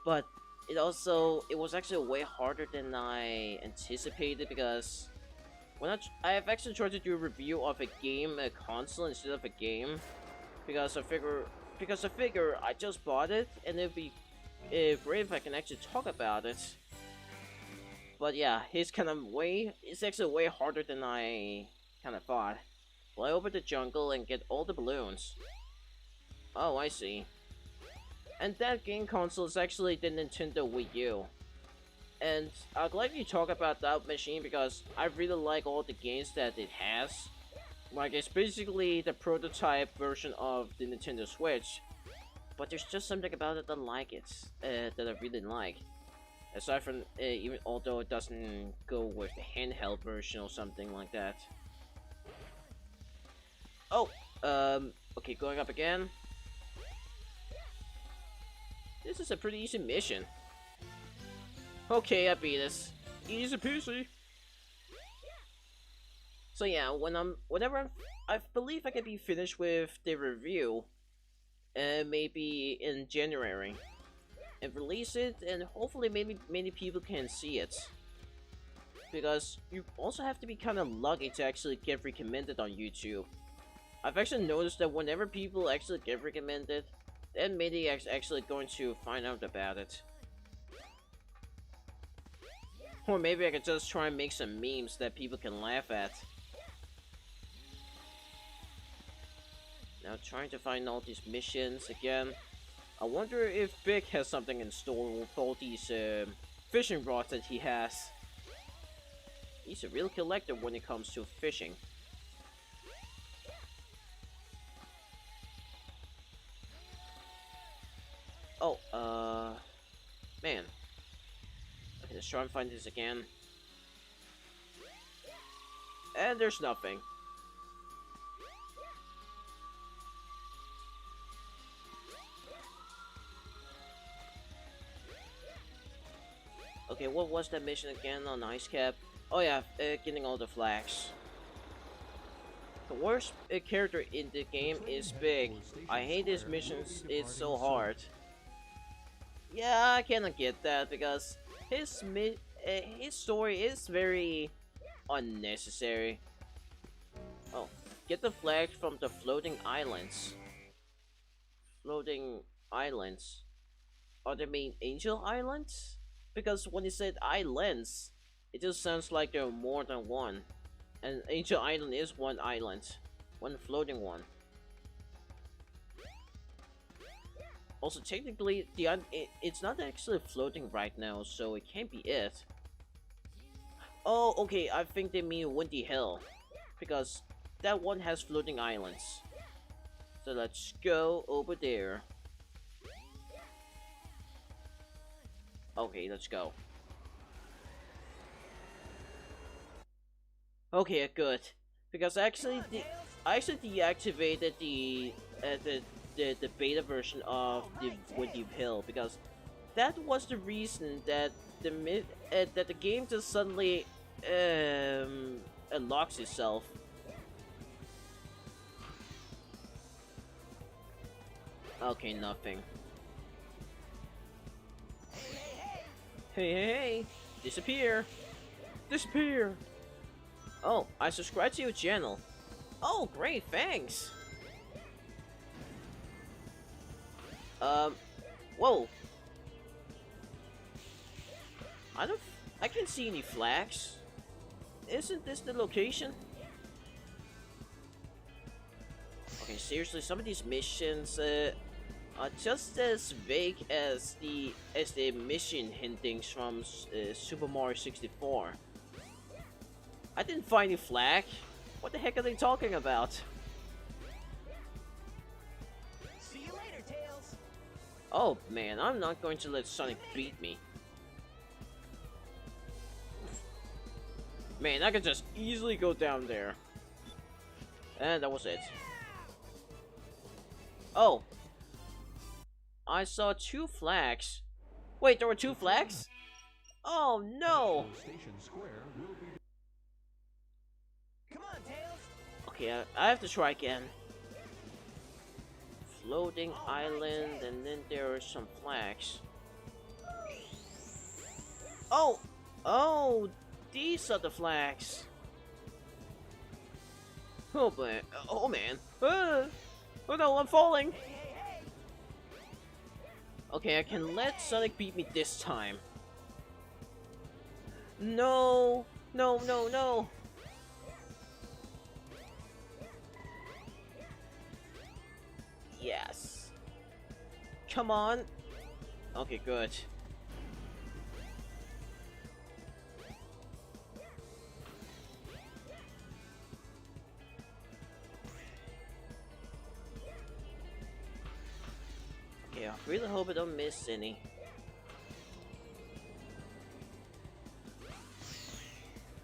but it was actually way harder than I anticipated, because I have actually tried to do a review of a game, a console instead of a game, because I figure I just bought it and it'd be great if I can actually talk about it. But yeah, it's actually way harder than I kind of thought. Fly over the jungle and get all the balloons. Oh, I see. And that game console is actually the Nintendo Wii U. And I'd like to talk about that machine because I really like all the games that it has. Like, it's basically the prototype version of the Nintendo Switch. But there's just something about it that I really like. Aside from, even although it doesn't go with the handheld version or something like that. Oh, okay, going up again. This is a pretty easy mission. Okay, I beat this. Easy peasy. So yeah, I believe I can be finished with the review, maybe in January, and release it, and hopefully maybe many people can see it. Because you also have to be kind of lucky to actually get recommended on YouTube. I've actually noticed that whenever people actually get recommended, then many are actually going to find out about it. Or maybe I could just try and make some memes that people can laugh at. Now trying to find all these missions again. I wonder if Big has something in store with all these fishing rods that he has. He's a real collector when it comes to fishing. Oh, man. Okay, let's try and find this again. And there's nothing. Okay, what was that mission again on Ice Cap? Oh yeah, getting all the flags. The worst character in the game is Big. I hate his missions, it's so hard. Yeah, I cannot get that because his story is very unnecessary. Oh, get the flag from the floating islands. Floating islands. Are they mean angel islands? Because when he said islands, it just sounds like there are more than one. And Angel Island is one island. One floating one. Also, technically, it's not actually floating right now, so it can't be it. Oh, okay, I think they mean Windy Hill. Because that one has floating islands. So let's go over there. Okay, let's go. Okay, good. Because I actually deactivated the beta version of the Windy Hill because that was the reason that the game just suddenly unlocks itself. Okay, nothing. Hey, disappear! Disappear! Oh, I subscribed to your channel. Oh, great, thanks! Whoa! I can't see any flags. Isn't this the location? Okay, seriously, some of these missions, are just as vague as the mission hintings from Super Mario 64. I didn't find any flag. What the heck are they talking about? See you later, Tails. Oh man, I'm not going to let Sonic beat me. Man, I could just easily go down there. And that was it. Oh. I saw 2 flags. Wait, there were 2 flags? Oh no! Station Square will be Come on, Tails. Okay, I have to try again. Floating island, and then there are some flags. Oh! Oh! These are the flags! Oh man, oh man. Oh no, I'm falling. Okay, I can let Sonic beat me this time. No, no, no, no. Yes. Come on. Okay, good. Okay, I really hope I don't miss any.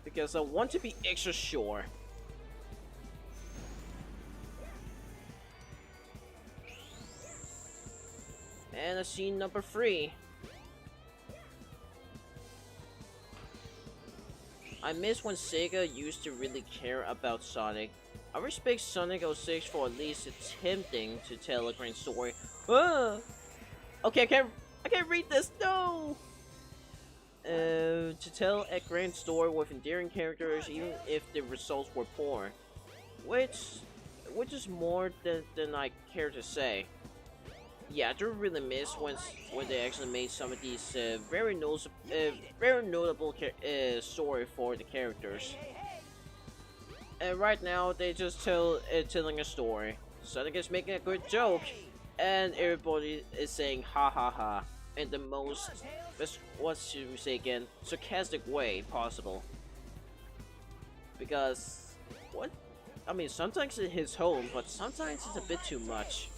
Because I want to be extra sure. And a scene number 3. I miss when Sega used to really care about Sonic. I respect Sonic 06 for at least attempting to tell a grand story. Ah! Okay, I can't read this. No. To tell a grand story with endearing characters, even if the results were poor, which is more than I care to say. Yeah, I do really miss when they actually made some of these very notable story for the characters. And right now they just telling a story. Sonic is making a good joke, and everybody is saying ha ha ha in the most, what should we say again, sarcastic way possible. Because what? I mean, sometimes it hits home, but sometimes it's a bit too much.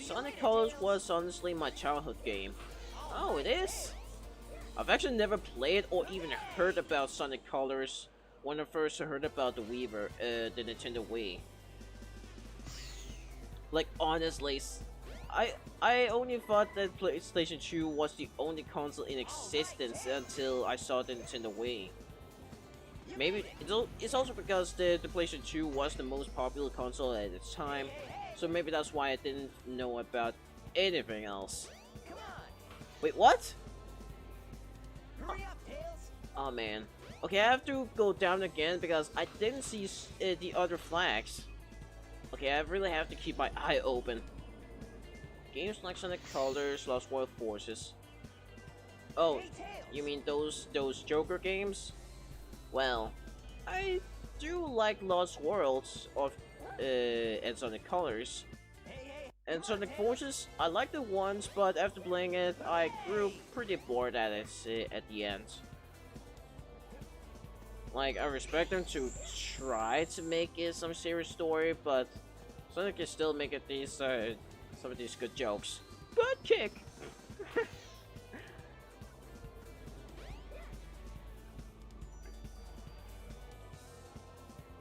Sonic Colors was honestly my childhood game. Oh, it is? I've actually never played or even heard about Sonic Colors when I first heard about the the Nintendo Wii. Like, honestly, I only thought that PlayStation 2 was the only console in existence until I saw the Nintendo Wii. Maybe it's also because the PlayStation 2 was the most popular console at its time, so maybe that's why I didn't know about anything else. Wait, what? Hurry up, Tails! Oh man. Okay, I have to go down again because I didn't see the other flags. Okay, I really have to keep my eye open. Games like Sonic Colors, Lost World Forces. Oh, Hey, Tails! you mean those Joker games? Well, I do like Lost Worlds and Sonic Colors. And Sonic Forces, I like the ones, but after playing it, I grew pretty bored at it at the end. Like, I respect them to try to make it some serious story, but Sonic is still making these some of these good jokes. Good kick.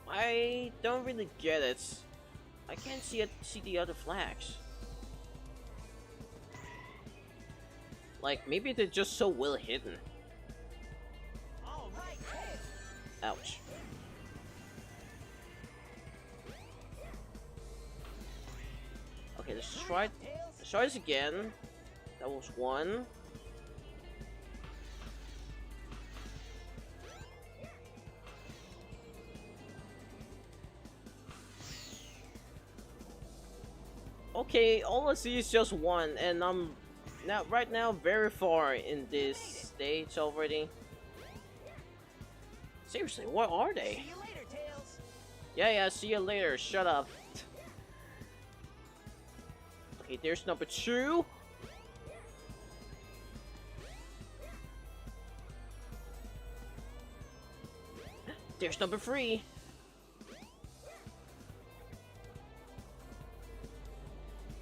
I don't really get it. I can't see the other flags. Like, maybe they're just so well hidden. All right, Tails! Ouch. Okay, let's try this again. That was one. Okay, all I see is just one, and I'm right now very far in this stage already. Seriously, what are they? See you later, Tails! Yeah, see you later. Shut up. Okay, there's number 2. There's number 3.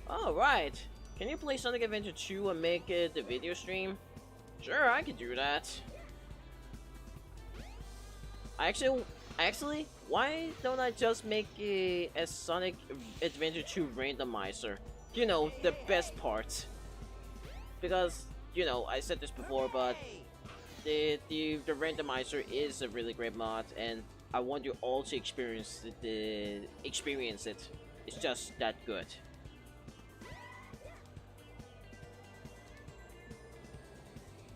Alright. Can you play Sonic Adventure 2 and make it the video stream? Sure, I can do that. Actually, why don't I just make a Sonic Adventure 2 randomizer? You know, the best part. Because, you know, I said this before, but the randomizer is a really great mod, and I want you all to experience it. It's just that good.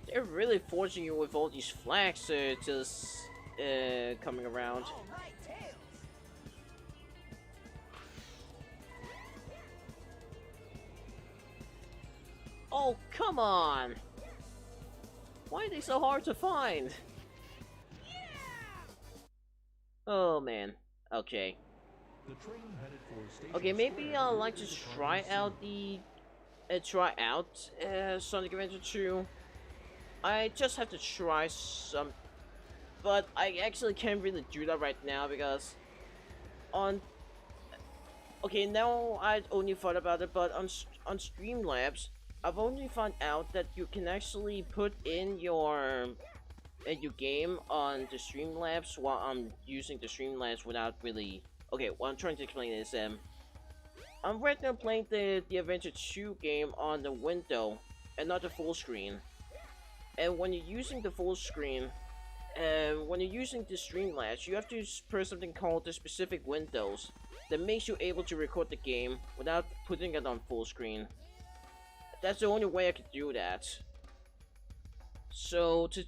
They're really forcing you with all these flags to coming around. All right, Tails. Oh, come on! Why are they so hard to find? Oh man. Okay. The train headed for Station Okay, maybe Square I'd will like be to departing try out soon. Sonic Adventure 2. I just have to try some, but I actually can't really do that right now because on. Okay, now I only thought about it, but on Streamlabs, I've only found out that you can actually put in your game on the Streamlabs while I'm using the Streamlabs without really. Okay, what I'm trying to explain is I'm right now playing the Adventure 2 game on the window and not the full screen. And when you're using the full screen, when you're using the Streamlabs, you have to press something called the specific windows that makes you able to record the game without putting it on full screen. That's the only way I can do that. So to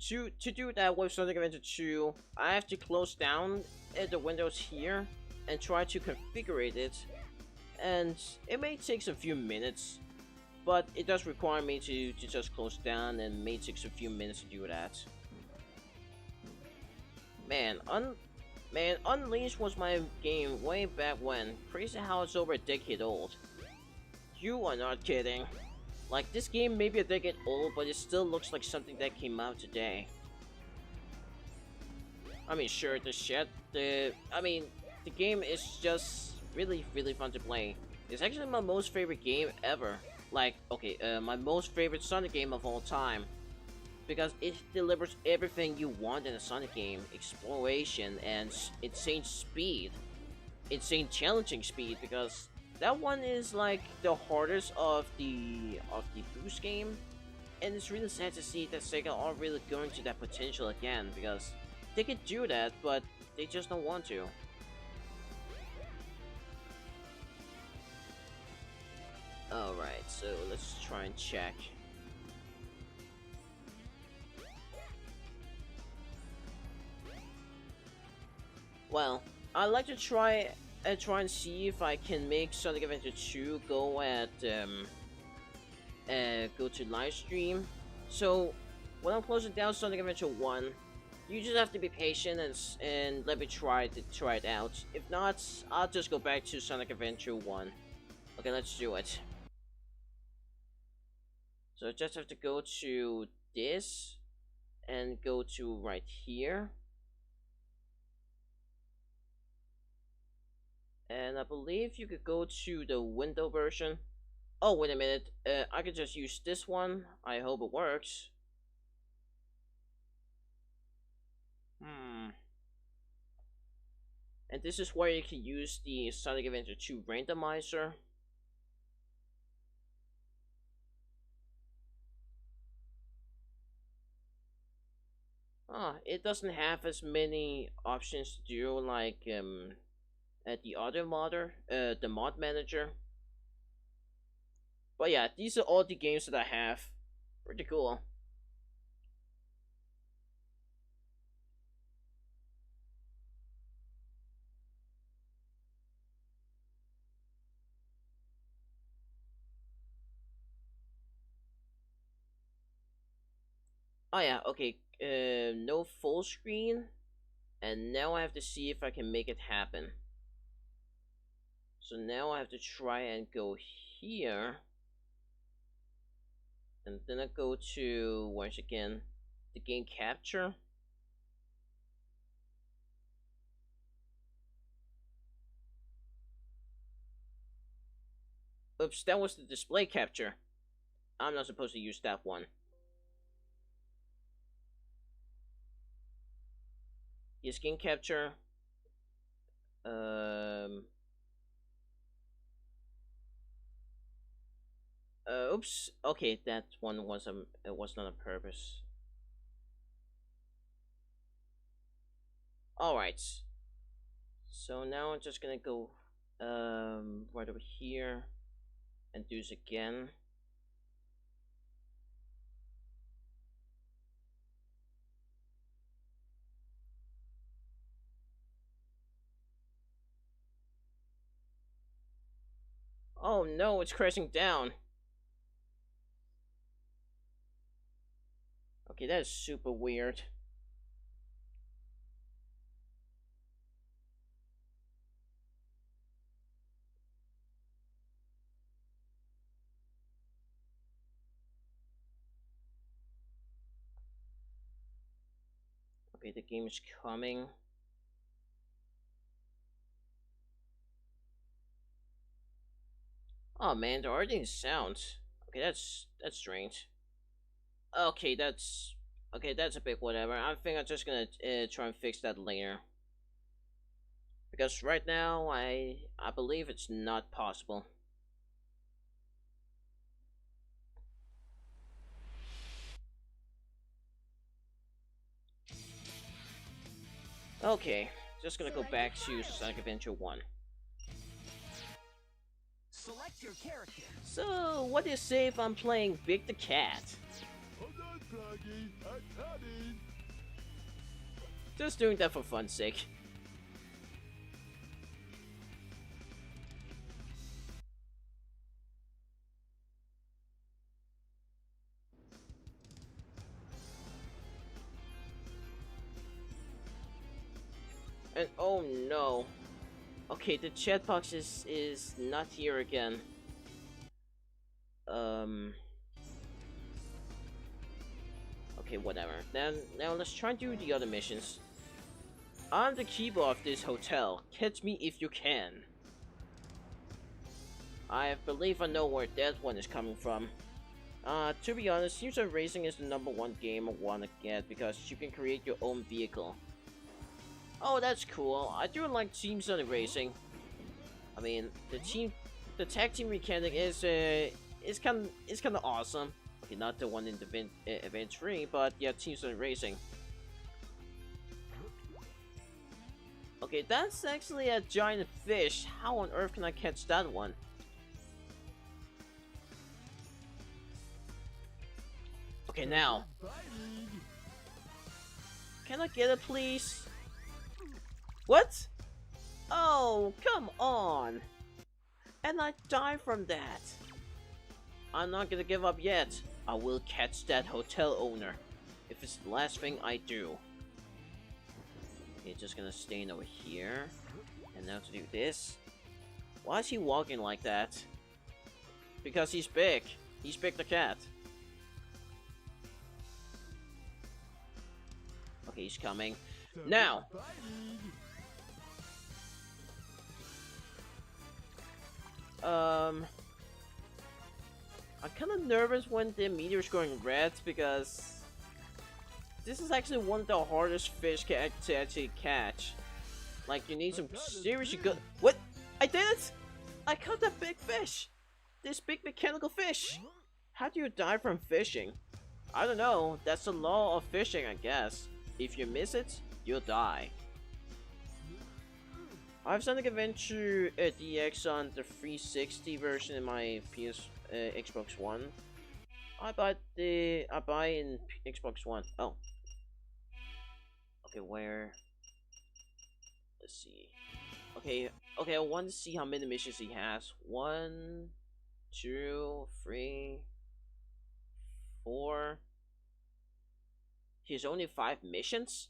do that with Sonic Adventure 2, I have to close down the windows here and try to configure it, and it may take a few minutes, but it does require me to just close down, and may take a few minutes to do that. Man, Unleashed was my game way back when. Crazy how it's over a decade old. You are not kidding. Like, this game may be a decade old, but it still looks like something that came out today. I mean, sure, the game is just really, really fun to play. It's actually my most favorite game ever. Like, okay, my most favorite Sonic game of all time. Because it delivers everything you want in a Sonic game. Exploration and insane speed. Insane challenging speed, because that one is like the hardest of the Boost game. And it's really sad to see that Sega aren't really going to that potential again, because they could do that, but they just don't want to. Alright, so let's try and check. Well, I'd like to try and see if I can make Sonic Adventure 2 go to live stream. So when I'm closing down Sonic Adventure 1, you just have to be patient and let me try it out. If not, I'll just go back to Sonic Adventure 1. Okay, let's do it. So I just have to go to this and go to right here. And I believe you could go to the window version. Oh, wait a minute. I could just use this one. I hope it works. And this is where you can use the Sonic Adventure 2 randomizer. It doesn't have as many options to do like at the other modder, the mod manager. But yeah, these are all the games that I have. Pretty cool. Oh yeah, okay. No full screen, and now I have to see if I can make it happen. So now I have to try and go here, and then I go to once again the game capture. Oops, that was the display capture. I'm not supposed to use that one. Yes, game capture. Oops. Okay, that one was it was not on purpose. All right. So now I'm just gonna go right over here and do this again. Oh no, it's crashing down. Okay, that is super weird. Okay, the game is coming. Oh man, there are these sounds. Okay, that's strange. Okay, that's a bit whatever. I think I'm just gonna try and fix that later because right now I believe it's not possible. Okay, just gonna go back to Sonic Adventure 1. Select your character. So, what do you say if I'm playing Big the Cat? Hold on, Froggy. I'm coming. Just doing that for fun's sake. And oh no. Okay, the chat box is not here again. Okay, whatever. Now let's try and do the other missions. I'm the keeper of this hotel. Catch me if you can. I believe I know where that one is coming from. To be honest, Team Sonic Racing is the #1 game I wanna get because you can create your own vehicle. Oh, that's cool. I do like Team Sonic Racing. I mean, the tag team mechanic is kind of awesome. Okay, not the one in the event 3, but yeah, Team Sonic Racing. Okay, that's actually a giant fish. How on earth can I catch that one? Okay, now. Can I get it, please? What? Oh, come on! And I die from that. I'm not gonna give up yet. I will catch that hotel owner. If it's the last thing I do. Okay, just gonna stay over here. And now to do this. Why is he walking like that? Because he's big. He's Big the Cat. Okay, he's coming. Now! I'm kind of nervous when the meteor's going red because this is actually one of the hardest fish to actually catch. Like, you need some seriously good. What? I did it! I caught that big fish! This big mechanical fish! How do you die from fishing? I don't know. That's the law of fishing, I guess. If you miss it, you'll die. I have Sonic Adventure DX on the 360 version in my Xbox One. I buy in Xbox One. Oh. Okay, where? Let's see. Okay, I want to see how many missions he has. 1, 2, 3, 4. He has only 5 missions?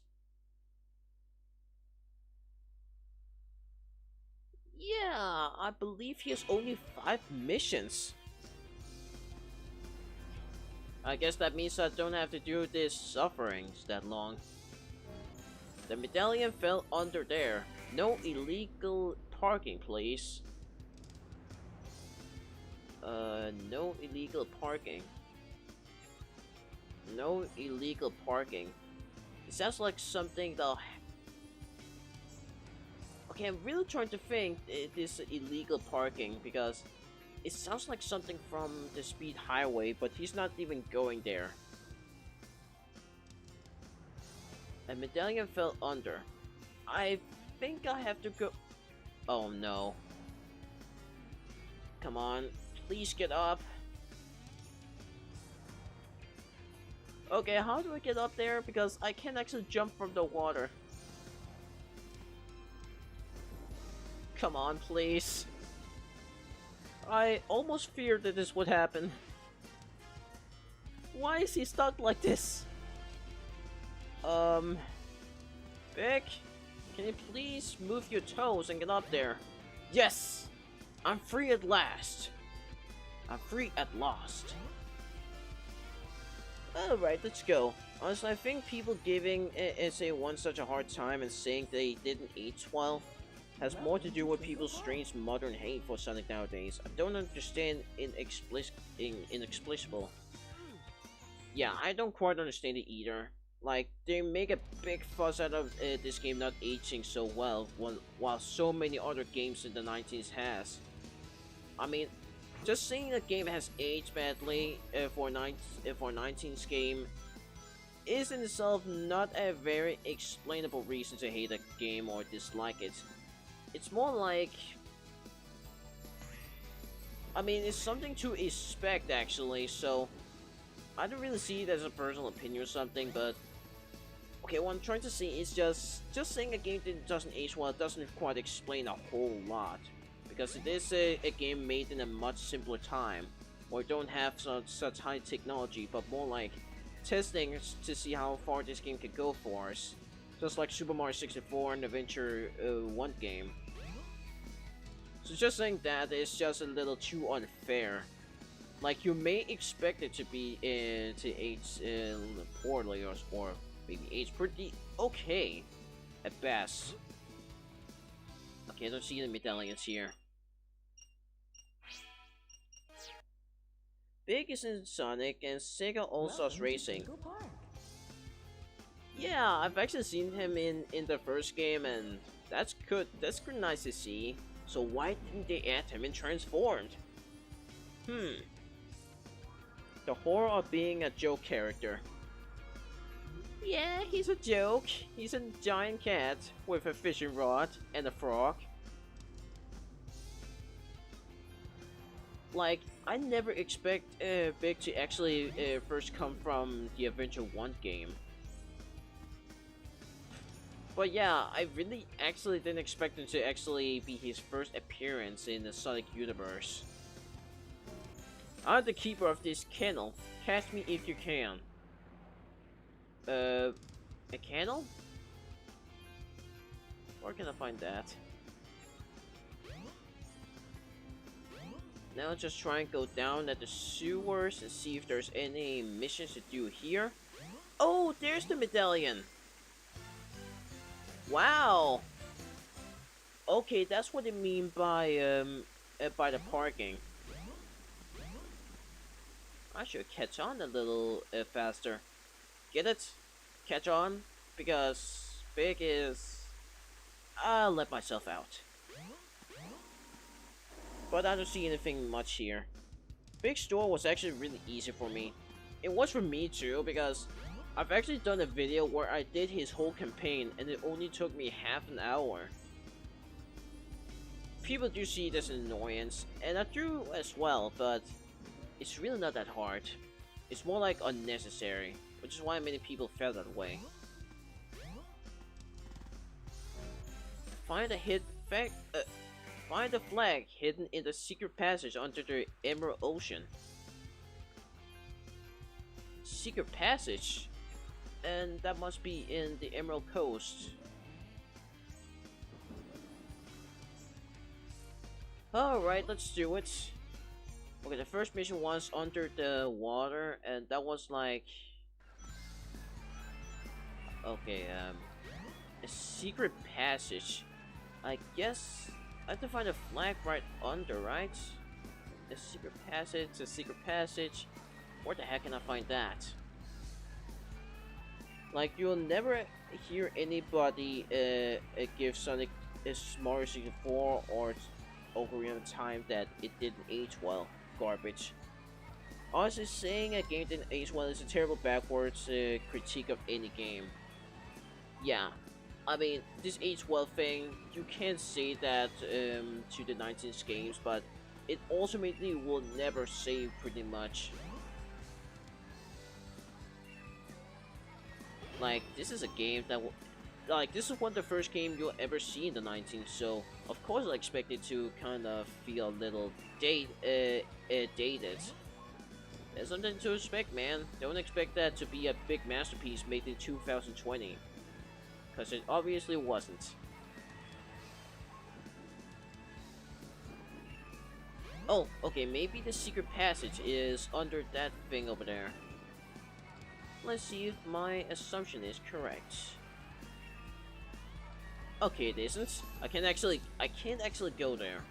Yeah, I believe he has only 5 missions. I guess that means I don't have to do this sufferings that long. The medallion fell under there. No illegal parking, please. No illegal parking. No illegal parking. It sounds like something that... Okay, I'm really trying to think this illegal parking because it sounds like something from the Speed Highway, but he's not even going there. A medallion fell under. I think I have to go... Oh no. Come on, please get up. Okay, how do I get up there? Because I can't actually jump from the water. Come on, please. I almost feared that this would happen. Why is he stuck like this? Vic, can you please move your toes and get up there? Yes! I'm free at last. I'm free at last. Alright, let's go. Honestly, I think people giving SA1 such a hard time and saying they didn't age well has more to do with people's strange modern hate for Sonic nowadays. I don't understand inexplicable. Yeah, I don't quite understand it either. Like, they make a big fuss out of this game not aging so well, while so many other games in the 90s has. I mean, just saying a game has aged badly for 19's game is in itself not a very explainable reason to hate a game or dislike it. It's more like, I mean, it's something to expect actually, so I don't really see it as a personal opinion or something, but okay, what I'm trying to say is just saying a game that doesn't age well doesn't quite explain a whole lot, because it is a game made in a much simpler time, or don't have such high technology, but more like testing to see how far this game could go for us, just like Super Mario 64 and Adventure 1 game. So just saying that is just a little too unfair. Like, you may expect it to be to age poorly or maybe age pretty okay at best. Okay, I don't see the medallions here. Big is in Sonic and Sega All-Stars Racing. Yeah, I've actually seen him in the first game, and that's good. That's good, nice to see. So why didn't they add him in Transformed? The horror of being a joke character. Yeah, he's a joke. He's a giant cat with a fishing rod and a frog. Like, I never expect Big to actually first come from the Adventure 1 game. But yeah, I really actually didn't expect him to actually be his first appearance in the Sonic universe. I'm the keeper of this kennel. Catch me if you can. A kennel? Where can I find that? Now just try and go down at the sewers and see if there's any missions to do here. Oh, there's the medallion! Wow! Okay, that's what they mean by the parking. I should catch on a little faster. Get it? Catch on? Because Big is... I'll let myself out. But I don't see anything much here. Big Store was actually really easy for me. It was for me too, because I've actually done a video where I did his whole campaign and it only took me half an hour. People do see it as an annoyance, and I do as well, but it's really not that hard. It's more like unnecessary, which is why many people felt that way. Find a flag hidden in the secret passage under the Emerald Ocean. Secret passage? And that must be in the Emerald Coast. Alright, let's do it. Okay, the first mission was under the water, and that was like... Okay, a secret passage. I guess I have to find a flag right under, right? A secret passage. Where the heck can I find that? Like, you'll never hear anybody give Sonic Mario 64 or Ocarina of Time that it didn't age well. Garbage. Honestly, saying a game didn't age well is a terrible backwards critique of any game. Yeah, I mean, this age well thing, you can't say that to the 19's games, but it ultimately will never save pretty much. Like, this is a game that like this is one of the first game you'll ever see in the 19th, so of course I expect it to kind of feel a little dated. There's something to expect, man. Don't expect that to be a big masterpiece made in 2020, because it obviously wasn't. Oh, okay, maybe the secret passage is under that thing over there. Let's see if my assumption is correct. Okay, it isn't. I can't actually go there.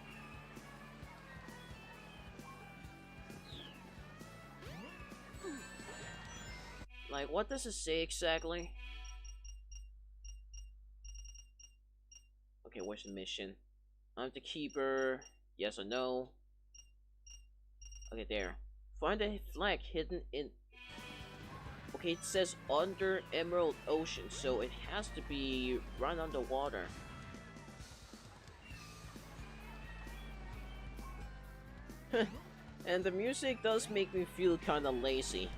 Like, what does it say exactly? Okay, where's the mission? I'm the keeper. Yes or no? Okay, there. Find a flag hidden in... Okay, it says under Emerald Ocean, so it has to be right underwater. And the music does make me feel kinda lazy.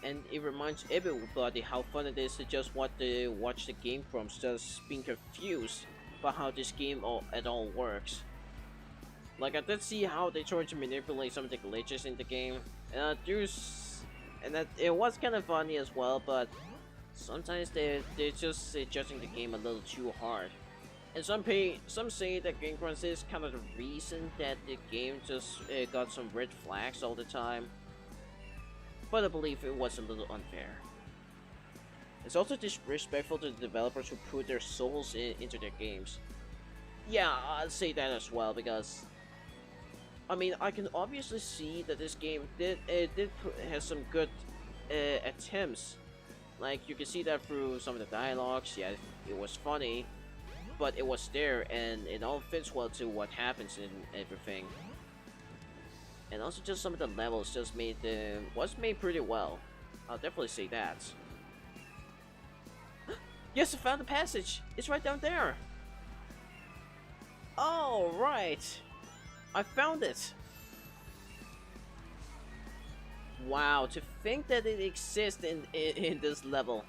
And it reminds everybody how fun it is to just watch the game from just being confused about how this game at all works. Like, I did see how they tried to manipulate some of the glitches in the game, and that it was kind of funny as well, but sometimes they're just adjusting the game a little too hard. And some say that Game Grumps is kind of the reason that the game just got some red flags all the time. But I believe it was a little unfair. It's also disrespectful to the developers who put their souls into their games. Yeah, I'd say that as well, because I mean, I can obviously see that this game has some good attempts. Like, you can see that through some of the dialogues. Yeah, it was funny, but it was there, and it all fits well to what happens in everything. And also, just some of the levels just was made pretty well. I'll definitely say that. Yes, I found the passage. It's right down there. Oh, right. I found it. Wow, to think that it exists in this level.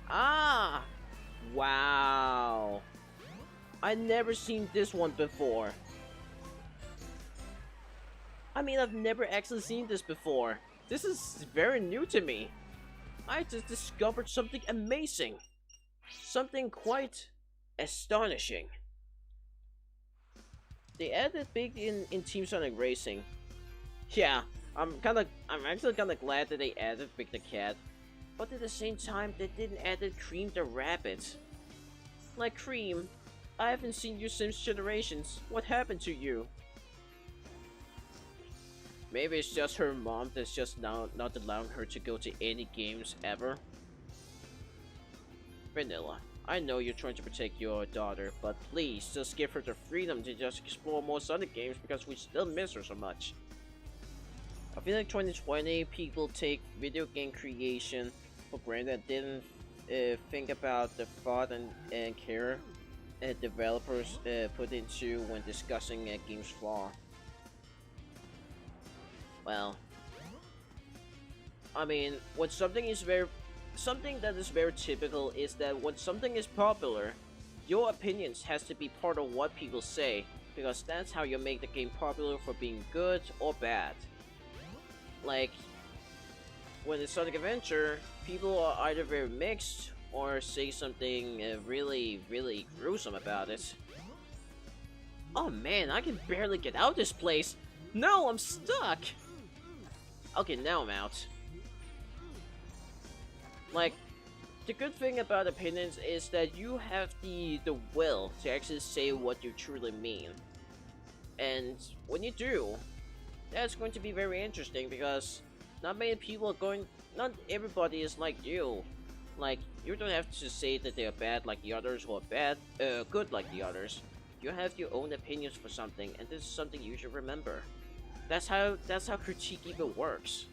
Ah! Wow. I never seen this one before. I mean, I've never actually seen this before. This is very new to me. I just discovered something amazing. Something quite astonishing. They added big in Team Sonic Racing. Yeah, I'm actually kinda glad that they added Big the Cat. But at the same time, they didn't add Cream the Rabbit. Like, Cream, I haven't seen you since generations. What happened to you? Maybe it's just her mom that's just now not allowing her to go to any games ever. Vanilla, I know you're trying to protect your daughter, but please just give her the freedom to just explore more Sonic games because we still miss her so much. I feel like 2020 people take video game creation for granted and didn't think about the thought and care developers put into when discussing a game's flaw. Well, I mean, when something that is very typical is that when something is popular, your opinions has to be part of what people say, because that's how you make the game popular for being good or bad. Like, when it's Sonic Adventure, people are either very mixed or say something really, really gruesome about it. Oh man, I can barely get out of this place! No, I'm stuck! Okay, now I'm out. Like, the good thing about opinions is that you have the will to actually say what you truly mean. And when you do, that's going to be very interesting because not everybody is like you. Like, you don't have to say that they are bad like the others or good like the others. You have your own opinions for something, and this is something you should remember. That's how critique even works.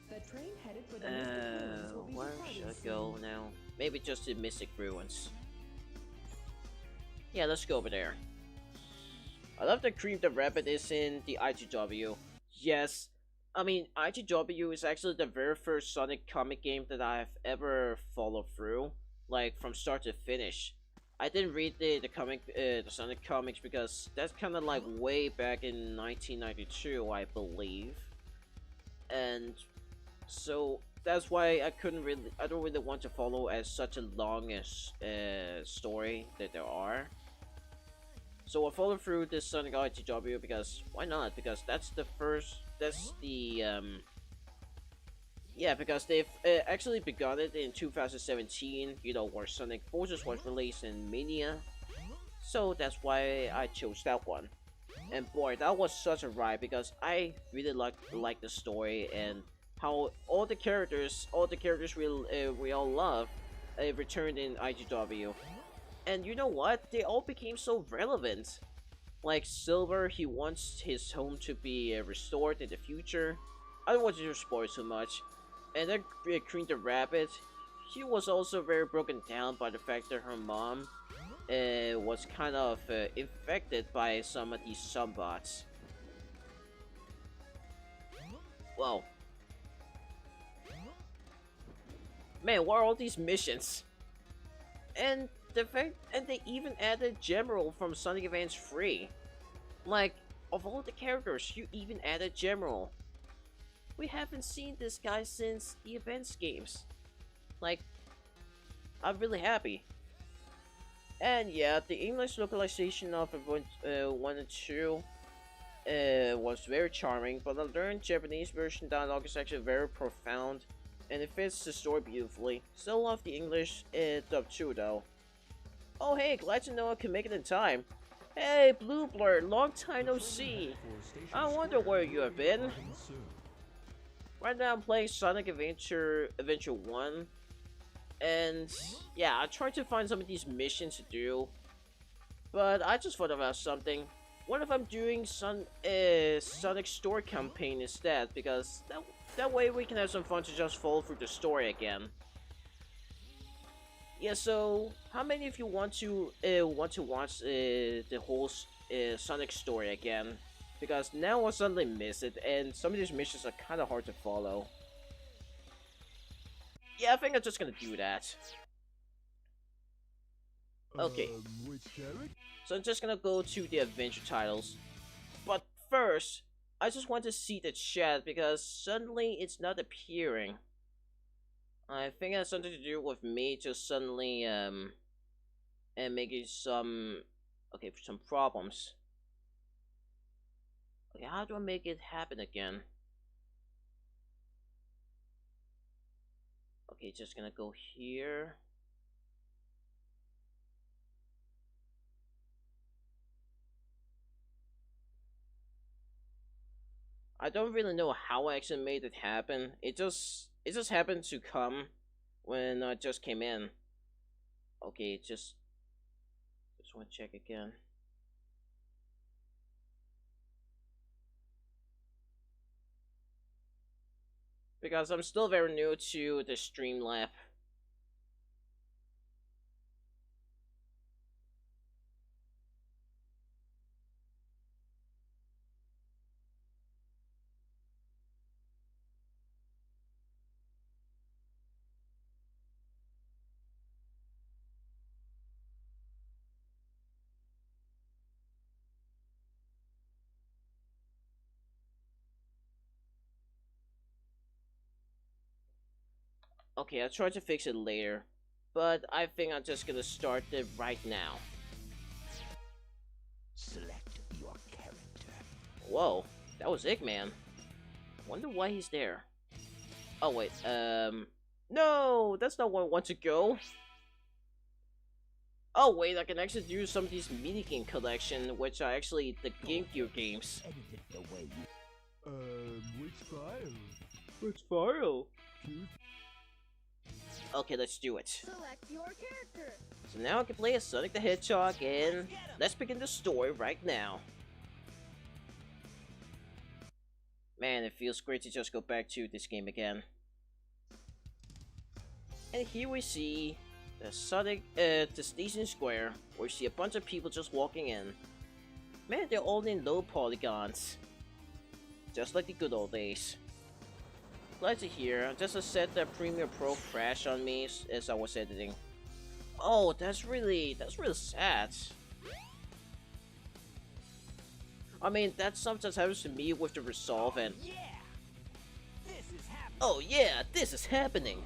The train headed for the Mystic Ruins will be Where departing should I soon. go now? Maybe just to Mystic Ruins. Yeah, let's go over there. I love that Cream the Rabbit is in the IGW. Yes. I mean, IGW is actually the very first Sonic comic game that I've ever followed through, like from start to finish. I didn't read the Sonic comics because that's kind of like way back in 1992, I believe, and so that's why I don't really want to follow as such a long story that there are. So I followed through this Sonic ITW because why not? Because that's the yeah, because they've actually begun it in 2017, you know, where Sonic Forces was released in Mania. So that's why I chose that one. And boy, that was such a ride because I really like the story and how all the characters we all love, returned in IGW. And you know what? They all became so relevant. Like Silver, he wants his home to be restored in the future. I don't want to spoil too much. And then Queen the Rabbit, she was also very broken down by the fact that her mom was kind of infected by some of these Sunbots. Well, man, what are all these missions? And they even added General from Sonic Advance 3. Like, of all the characters, you even added General. We haven't seen this guy since the Advance games. Like, I'm really happy. And yeah, the English localization of Advance 1 and 2 was very charming, but the learned Japanese version dialogue is actually very profound, and it fits the story beautifully. Still love the English dub too, though. Oh hey, glad to know I can make it in time. Hey, Blue Blur, long time no see. I wonder where you have been. Right now I'm playing Sonic Adventure 1. And yeah, I tried to find some of these missions to do. But I just thought about something. What if I'm doing Sonic Story campaign instead? Because that way we can have some fun to just follow through the story again. Yeah, so how many of you want to watch the whole Sonic story again? Because now I suddenly miss it, and some of these missions are kind of hard to follow. Yeah, I think I'm just gonna do that. Okay. So I'm just gonna go to the adventure titles. But first, I just want to see the chat because suddenly it's not appearing. I think it has something to do with me just suddenly, and making some problems. Okay, how do I make it happen again? Okay, just gonna go here. I don't really know how I actually made it happen. It just happened to come when I just came in. Okay, just want to check again. Because I'm still very new to the Streamlab. Okay, I'll try to fix it later. But I think I'm just gonna start it right now. Select your character. Whoa, that was Eggman. Wonder why he's there. Oh wait, no, that's not where I want to go. Oh wait, I can actually do some of these minigame collection, which are actually the Game Gear games. Edit it the way you... Which file? Which file? Okay, let's do it. Select your character. So now I can play as Sonic the Hedgehog, and let's begin the story right now. Man, it feels great to just go back to this game again. And here we see the Station Square, where we see a bunch of people just walking in. Man, they're all in low polygons. just like the good old days. Glad to hear. Just a set that Premiere Pro crashed on me as I was editing. Oh, that's really sad. I mean, that sometimes happens to me with the Resolve and... Oh yeah, this is happening!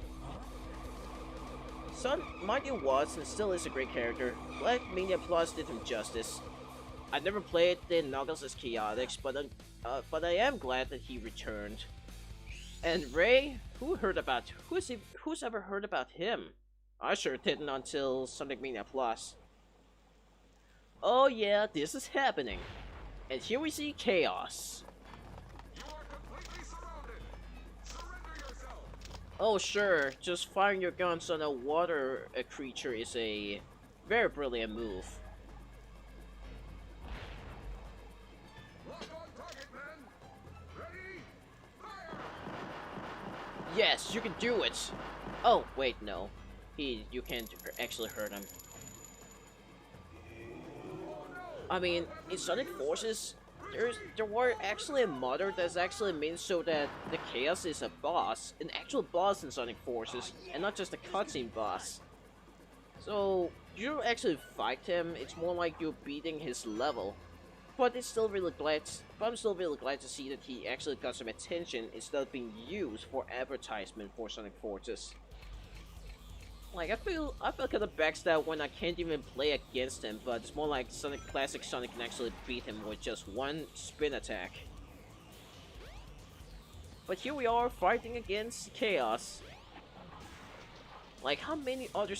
Mighty Watson still is a great character. Black Mania Plus did him justice. I never played the Knuckles as Chaotix, but I am glad that he returned. And Ray, who's ever heard about him? I sure didn't until Sonic Mania Plus. Oh yeah, this is happening. And here we see Chaos. You are completely surrounded. Surrender yourself. Oh sure, just firing your guns on a water creature is a very brilliant move. Lock on target, men. Ready? Fire! Yes, you can do it! Oh, wait, no. You can't actually hurt him. I mean, in Sonic Forces, there were actually a modder that's actually meant so that the Chaos is a boss, an actual boss in Sonic Forces, and not just a cutscene boss. So, you don't actually fight him, it's more like you're beating his level. But I'm still really glad to see that he actually got some attention instead of being used for advertisement for Sonic Forces. Like, I feel kind of backstab when I can't even play against him, but it's more like Classic Sonic can actually beat him with just one spin attack. But here we are fighting against Chaos. Like, how many other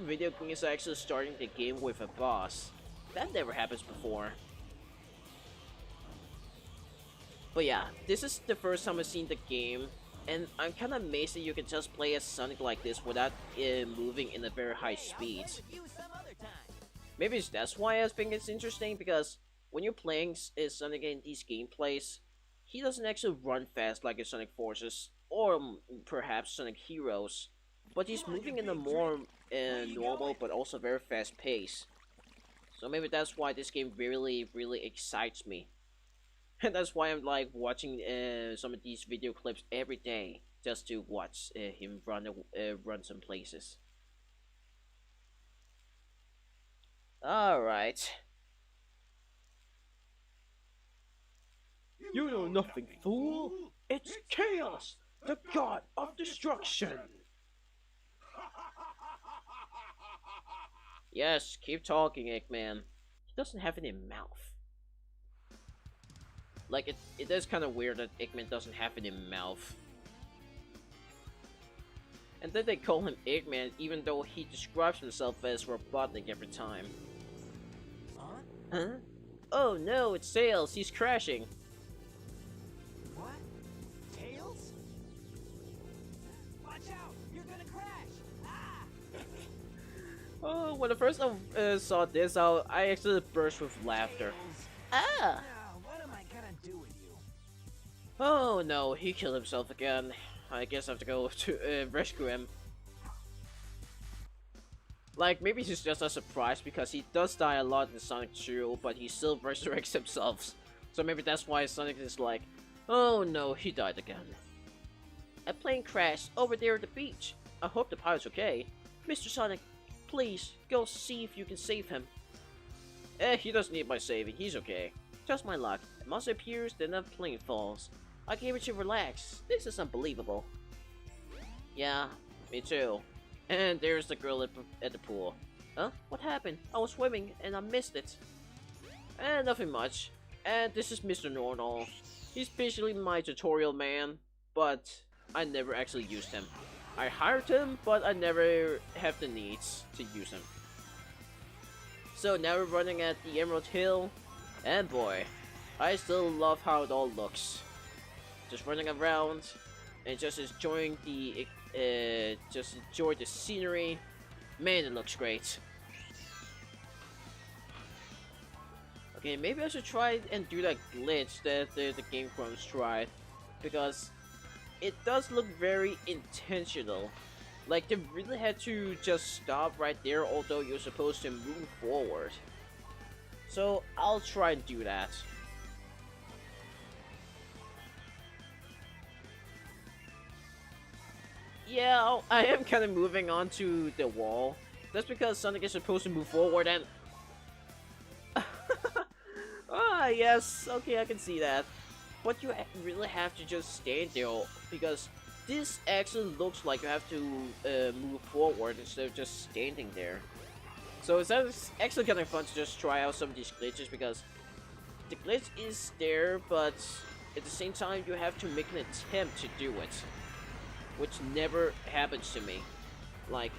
video games are actually starting the game with a boss? That never happens before. But yeah, this is the first time I've seen the game, and I'm kind of amazed that you can just play as Sonic like this without moving in a very high speed. Maybe that's why I think it's interesting, because when you're playing Sonic in these gameplays, he doesn't actually run fast like in Sonic Forces, or perhaps Sonic Heroes, but he's moving in a more normal but also very fast pace. So maybe that's why this game really excites me. And that's why I'm like watching some of these video clips every day, just to watch him run some places. Alright. You know nothing, fool! It's Chaos, the god of destruction! Yes, keep talking, Eggman. He doesn't have any mouth. Like, it is kind of weird that Eggman doesn't have any mouth. And then they call him Eggman even though he describes himself as Robotnik every time. Huh? Oh no, it's Tails, he's crashing. What? Tails? Watch out! You're gonna crash! Ah! Oh, when I first saw this, I actually burst with laughter. Ah! Now, what am I gonna do with you? Oh no, he killed himself again. I guess I have to go to rescue him. Like, maybe he's just not surprised because he does die a lot in Sonic 2, but he still resurrects himself. So maybe that's why Sonic is like, oh no, he died again. A plane crashed over there at the beach. I hope the pilot's okay. Mr. Sonic, please, go see if you can save him. He doesn't need my saving, he's okay. Just my luck. A monster appears, then a plane falls. I gave it to relax. This is unbelievable. Yeah, me too. And there's the girl at the pool. Huh? What happened? I was swimming and I missed it. Nothing much. And this is Mr. Nornall. He's basically my tutorial man, but I never actually used him. I hired him, but I never have the needs to use him. So now we're running at the Emerald Hill, and boy, I still love how it all looks. Just running around and just enjoying the scenery. Man, it looks great. Okay, maybe I should try and do that glitch that the Game Grumps tried, because it does look very intentional. Like, they really had to just stop right there, although you're supposed to move forward. So I'll try and do that. Yeah, I am kind of moving onto the wall. That's because Sonic is supposed to move forward and... Ah, yes, okay, I can see that. But you really have to just stand there, because this actually looks like you have to move forward instead of just standing there. So it's actually kind of fun to just try out some of these glitches, because the glitch is there, but at the same time you have to make an attempt to do it, which never happens to me. Like,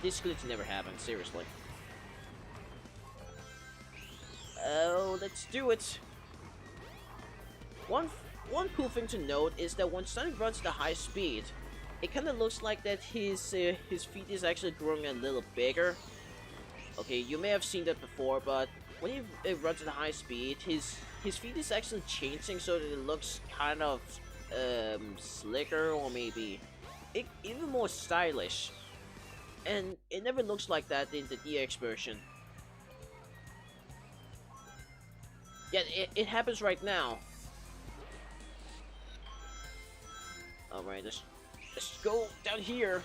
this glitch never happens, seriously. Oh, let's do it. One cool thing to note is that when Sonic runs at a high speed, it kind of looks like that his feet is actually growing a little bigger. Okay, you may have seen that before, but when he runs at a high speed, his feet is actually changing so that it looks kind of slicker, or maybe even more stylish. And it never looks like that in the DX version. Yeah, it happens right now. Alright, let's go down here.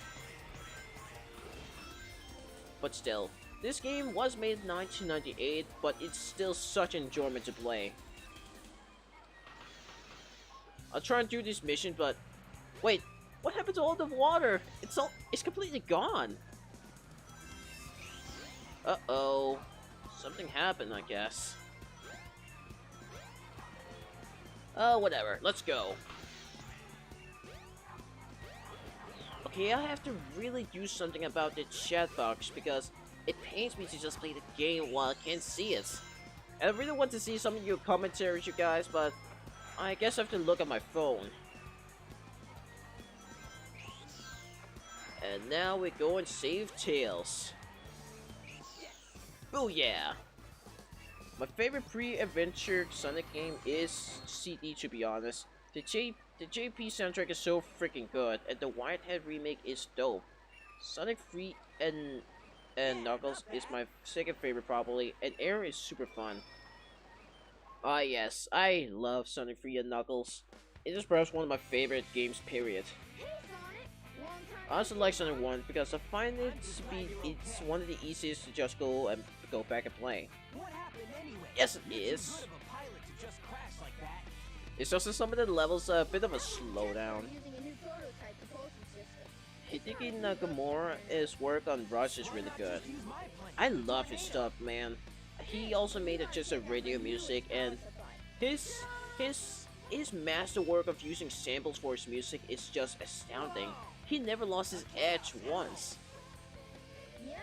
But still, this game was made in 1998, but it's still such enjoyment to play. I'll try and do this mission, but wait, what happened to all the water? It's completely gone. Uh-oh. Something happened, I guess. Oh, whatever. Let's go. Okay, I have to really do something about the chat box, because it pains me to just play the game while I can't see it. And I really want to see some of your commentaries, you guys, but I guess I have to look at my phone. And now we go and save Tails. Oh yeah! My favorite pre-adventure Sonic game is CD, to be honest. The JP soundtrack is so freaking good, and the Whitehead remake is dope. Sonic 3 and Knuckles is my second favorite probably, and Air is super fun. Ah yes, I love Sonic 3 and Knuckles. It is perhaps one of my favorite games, period. I also like Sonic 1 because I find it's one of the easiest to just go back and play. What happened anyway? Yes, it is. Good of a pilot to just crash like that. It's also some of the levels a bit of a slowdown. Using a new prototype propulsion system. Hideki Nakamura's work on Rush is really good. Use my plane. I love his stuff, man. He also made just a radio music, and his masterwork of using samples for his music is just astounding. He never lost his edge once. Yep.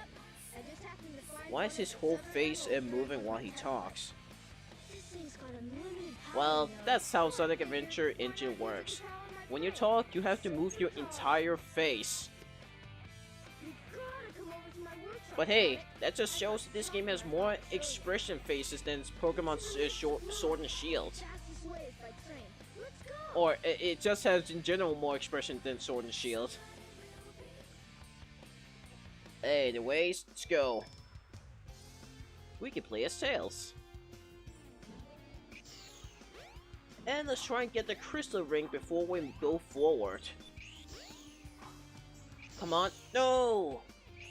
I just happened to find Why is his whole face moving while he talks? This thing's got unlimited power. Well, that's how Sonic Adventure Engine works. When you talk, you have to move your entire face. You gotta come over to my workshop. But hey, that just shows that this game has more expression faces than Pokemon's Sword and Shield. Fastest way is by train. Let's go. Or it just has in general more expression than Sword and Shield. Anyways, let's go. We can play as Tails. And let's try and get the crystal ring before we go forward. Come on. No!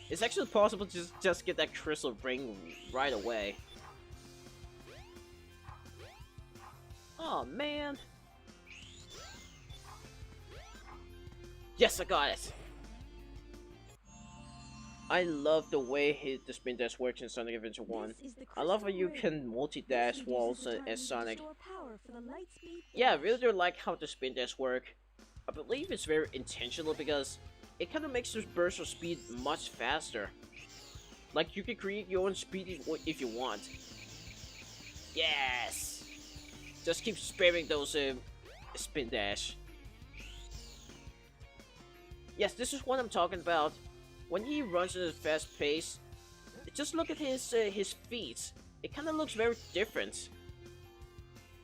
It's actually possible to just get that crystal ring right away. Oh man. Yes, I got it. I love the way the spin dash works in Sonic Adventure 1. I love how you can multi-dash walls as Sonic. Yeah, I really do like how the spin dash work. I believe it's very intentional because it kind of makes this burst of speed much faster. Like, you can create your own speed if you want. Yes! Just keep spamming those spin dash. Yes, this is what I'm talking about. When he runs at a fast pace, just look at his feet. It kind of looks very different.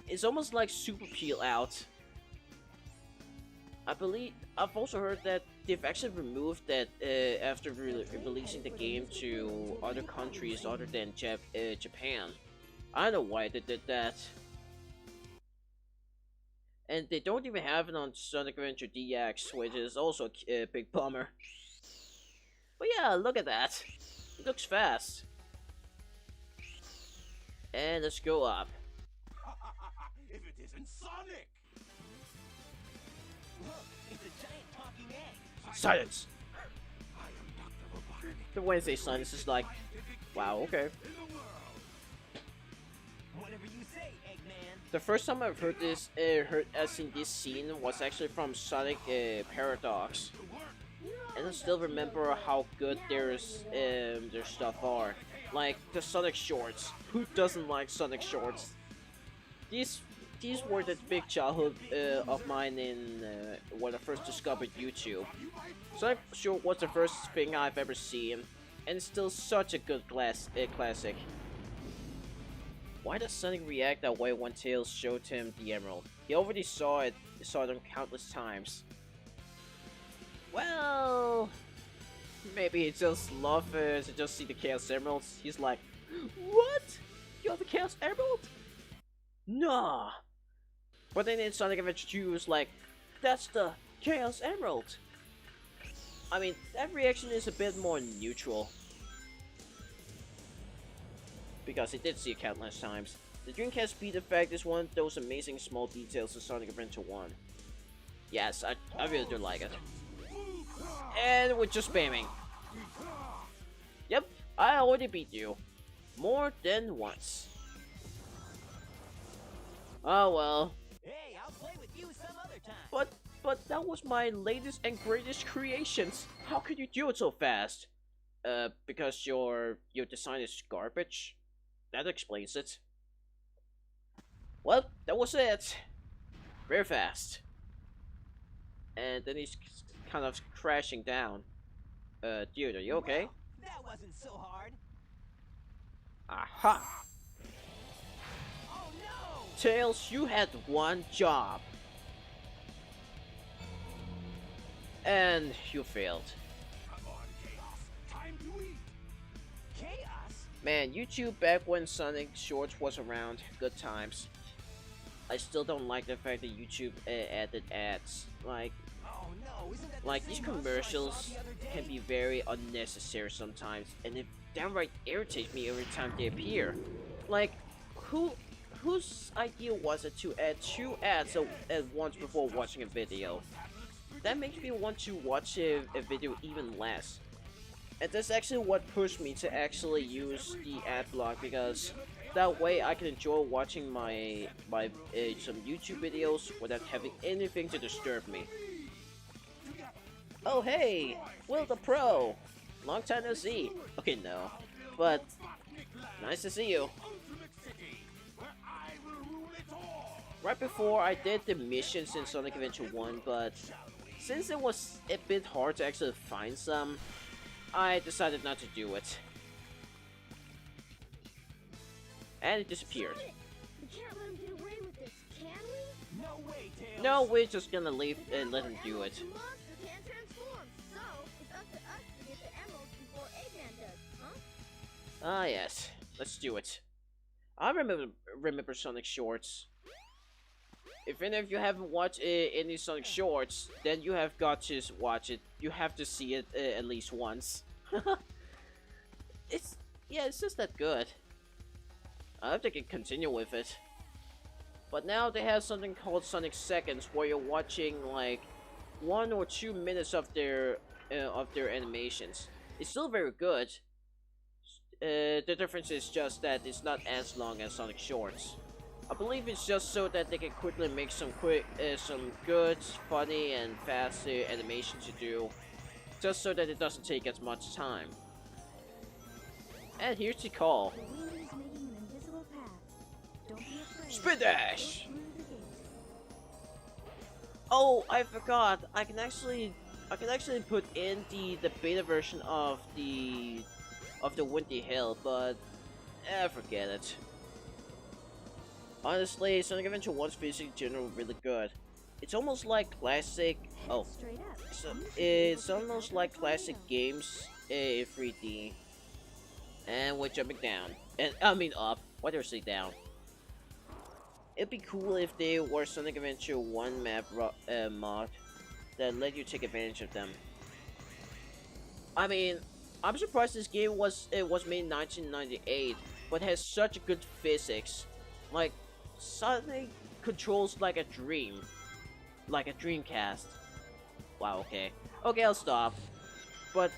It's almost like super peel out. I've also heard that they've actually removed that after releasing the game to other countries other than Japan. I don't know why they did that. And they don't even have it on Sonic Adventure DX, which is also a big bummer. But yeah, look at that. It looks fast. And let's go up. If it isn't Sonic! Look, it's a giant talking egg. Silence! I am Dr. Robotnik. The Wednesday silence is like, wow, okay. In the world. Whatever you say, Eggman. The first time I've heard this, seen this scene was actually from Sonic Paradox. And I still remember how good their stuff are. Like the Sonic shorts. Who doesn't like Sonic shorts? These were the big childhood of mine in when I first discovered YouTube. Sonic short was the first thing I've ever seen, and it's still such a good classic. Why does Sonic react that way when Tails showed him the emerald? He already saw it countless times. Well, maybe he just loves to just see the Chaos Emeralds. He's like, what? You have the Chaos Emerald? Nah. But then in Sonic Adventure 2, it's like, that's the Chaos Emerald. I mean, that reaction is a bit more neutral. Because he did see it countless times. The Dreamcast speed effect is one of those amazing small details in Sonic Adventure 1. Yes, I really do like it. And we're just spamming. Yep, I already beat you. More than once. Oh well. Hey, I'll play with you some other time. But that was my latest and greatest creations. How could you do it so fast? Because your design is garbage? That explains it. Well, that was it. Very fast. And then he's kind of crashing down. Dude, are you okay? That wasn't so hard. Aha! Oh no! Tails, you had one job. And you failed. Come on, Chaos. Time to eat. Chaos? Man, YouTube back when Sonic Shorts was around, good times. I still don't like the fact that YouTube added ads. Like Oh no, isn't that the these same monster I commercials saw the other day? can be very unnecessary sometimes, and it downright irritates me every time they appear. Like, whose idea was it to add 2 ads at once before watching a video? That makes me want to watch a video even less. And that's actually what pushed me to actually use the ad block, because that way I can enjoy watching my some YouTube videos without having anything to disturb me. Oh hey, Will the Pro! Long time no see. Okay, no. But, nice to see you. Ultimate City, where I will rule it all. Right before I did the missions in Sonic Adventure 1, but since it was a bit hard to actually find some, I decided not to do it. And it disappeared. Sonic, we can't let him get away with this, can we? No way, Tails. No, we're just gonna leave and let him do it. The monster can't transform, so it's up to us to get the emeralds before Eggman does, huh? Ah yes, let's do it. I remember Sonic Shorts. If any of you haven't watched any Sonic Shorts, then you have got to watch it. You have to see it at least once. it's just that good. I hope they can continue with it. But now they have something called Sonic Seconds, where you're watching like 1 or 2 minutes of their animations. It's still very good. The difference is just that it's not as long as Sonic Shorts. I believe it's just so that they can quickly make some good, funny, and fast animations to do, just so that it doesn't take as much time. And here's the call. The wind is making an invisible path. Don't be afraid. Spin dash! Go through the gate. Oh, I forgot. I can actually put in the beta version of the Windy Hill, but forget it. Honestly, Sonic Adventure 1's physics in general really good. It's almost like classic. Oh, Straight up. so it's almost like classic games in 3D. And we're jumping down, and I mean up. Why did I say down? it'd be cool if they were Sonic Adventure 1 map mod that let you take advantage of them. I mean, I'm surprised this game was made in 1998, but has such good physics. Like, Sonic controls like a dream, like a Dreamcast. Wow. Okay. Okay, I'll stop. But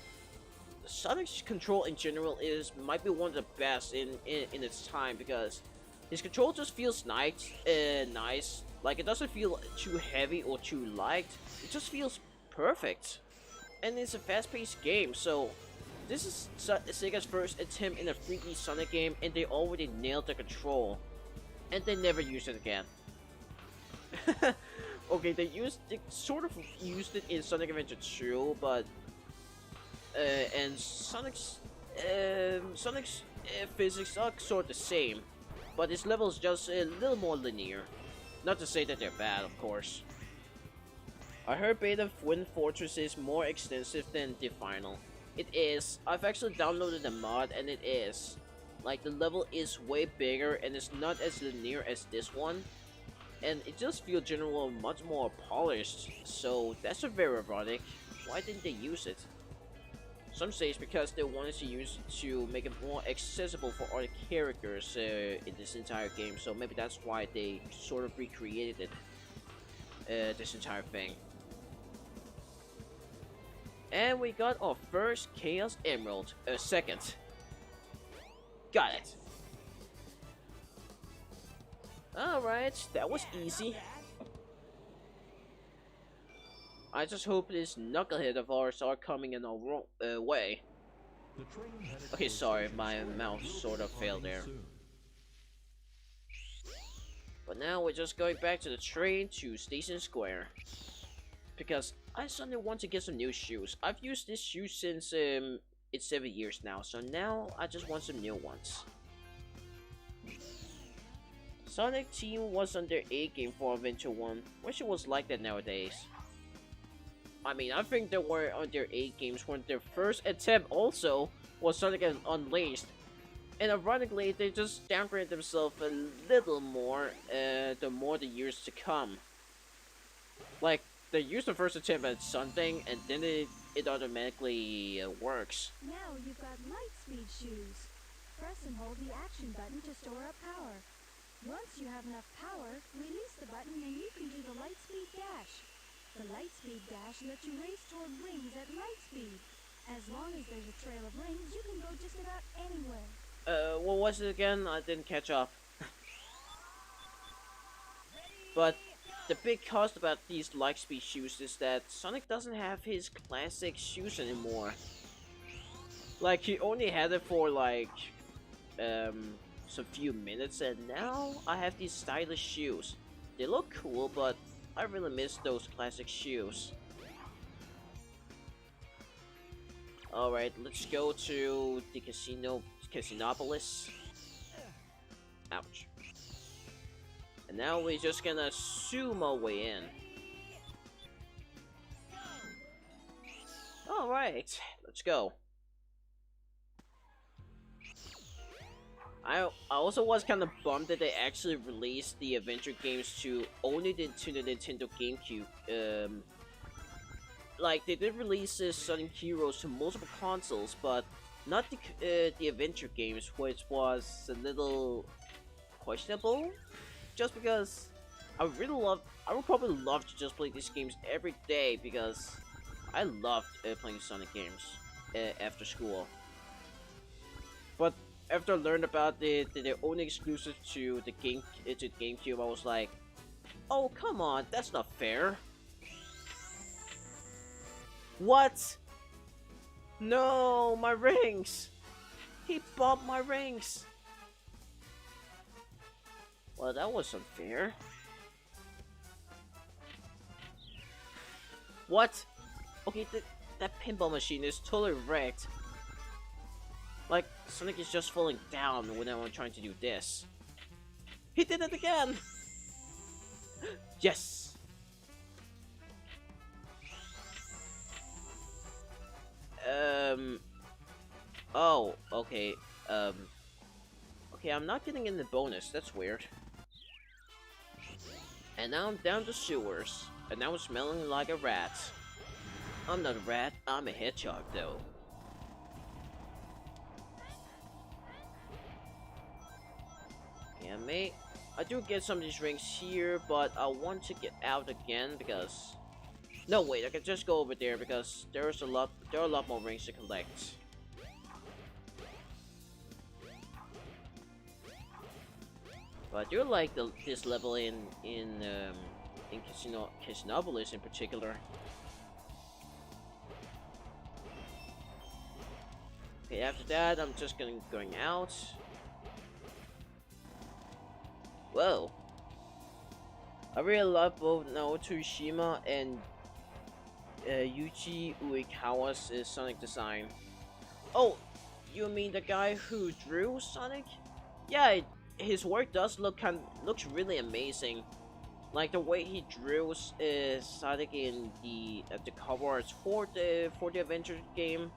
Sonic's control in general might be one of the best in its time, because his control just feels nice. Like, it doesn't feel too heavy or too light. It just feels perfect. And it's a fast-paced game, so this is Sega's first attempt in a 3D Sonic game, and they already nailed the control. And they never used it again. Okay, they sort of used it in Sonic Adventure 2, but and Sonic's physics are sort of the same, but his level is just a little more linear. Not to say that they're bad, of course. I heard Beta Twin Fortress is more extensive than the final. It is. I've actually downloaded the mod, and it is. Like, the level is way bigger, and it's not as linear as this one. And it just feels generally much more polished, so that's very ironic. Why didn't they use it? Some say it's because they wanted to use it to make it more accessible for other characters in this entire game, so maybe that's why they sort of recreated it, this entire thing. And we got our first Chaos Emerald, second. Got it. Alright, that was easy. I just hope this knucklehead of ours are coming in our way. Okay, sorry, my mouse sort of failed there. But now we're just going back to the train to Station Square. Because I suddenly want to get some new shoes. I've used this shoe since it's 7 years now, so now I just want some new ones. Sonic Team was on their A game for Adventure 1. Wish it was like that nowadays. I mean, I think they were on their A games when their first attempt also was Sonic Unleashed. And ironically, they just downgraded themselves a little more the more the years to come. Like, they used the first attempt at something, and then it automatically works. Now you've got Lightspeed shoes. Press and hold the action button to store up power. Once you have enough power, release the button and you can do the Lightspeed Dash. The Lightspeed Dash lets you race toward rings at light speed. As long as there's a trail of rings, you can go just about anywhere. What was it again? I didn't catch up. But the big cost about these Lightspeed shoes is that Sonic doesn't have his classic shoes anymore. Like, he only had it for like some few minutes, and now I have these stylish shoes. They look cool, but I really miss those classic shoes. Alright, let's go to the Casinopolis. Ouch. And now we're just gonna zoom our way in. Alright, let's go. I also was kind of bummed that they actually released the adventure games to only the Nintendo GameCube. Like, they did release Sonic Heroes to multiple consoles, but not the adventure games, which was a little questionable. Just because I would probably love to just play these games every day, because I loved playing Sonic games after school. But after I learned about they're only exclusive to the GameCube, I was like, oh, come on, that's not fair. What? No, my rings! He bought my rings! Well, that was unfair. What? Okay, that pinball machine is totally wrecked. Like, Sonic is just falling down whenever I'm trying to do this. He did it again! Yes! Oh, okay. Okay, I'm not getting in the bonus. That's weird. And now I'm down the sewers, and now I'm smelling like a rat. I'm not a rat, I'm a hedgehog though. Yeah, mate. I do get some of these rings here, but I want to get out again because... No, wait, I can just go over there because there are a lot more rings to collect. But I do like this level in Casinopolis in particular. Okay, after that, I'm just going out. Whoa. I really love both Naoto Ishima and Yuji Uekawa's Sonic design. Oh, you mean the guy who drew Sonic? Yeah, his work does looks really amazing. Like the way he drew Sonic in the cover arts for the Adventure game,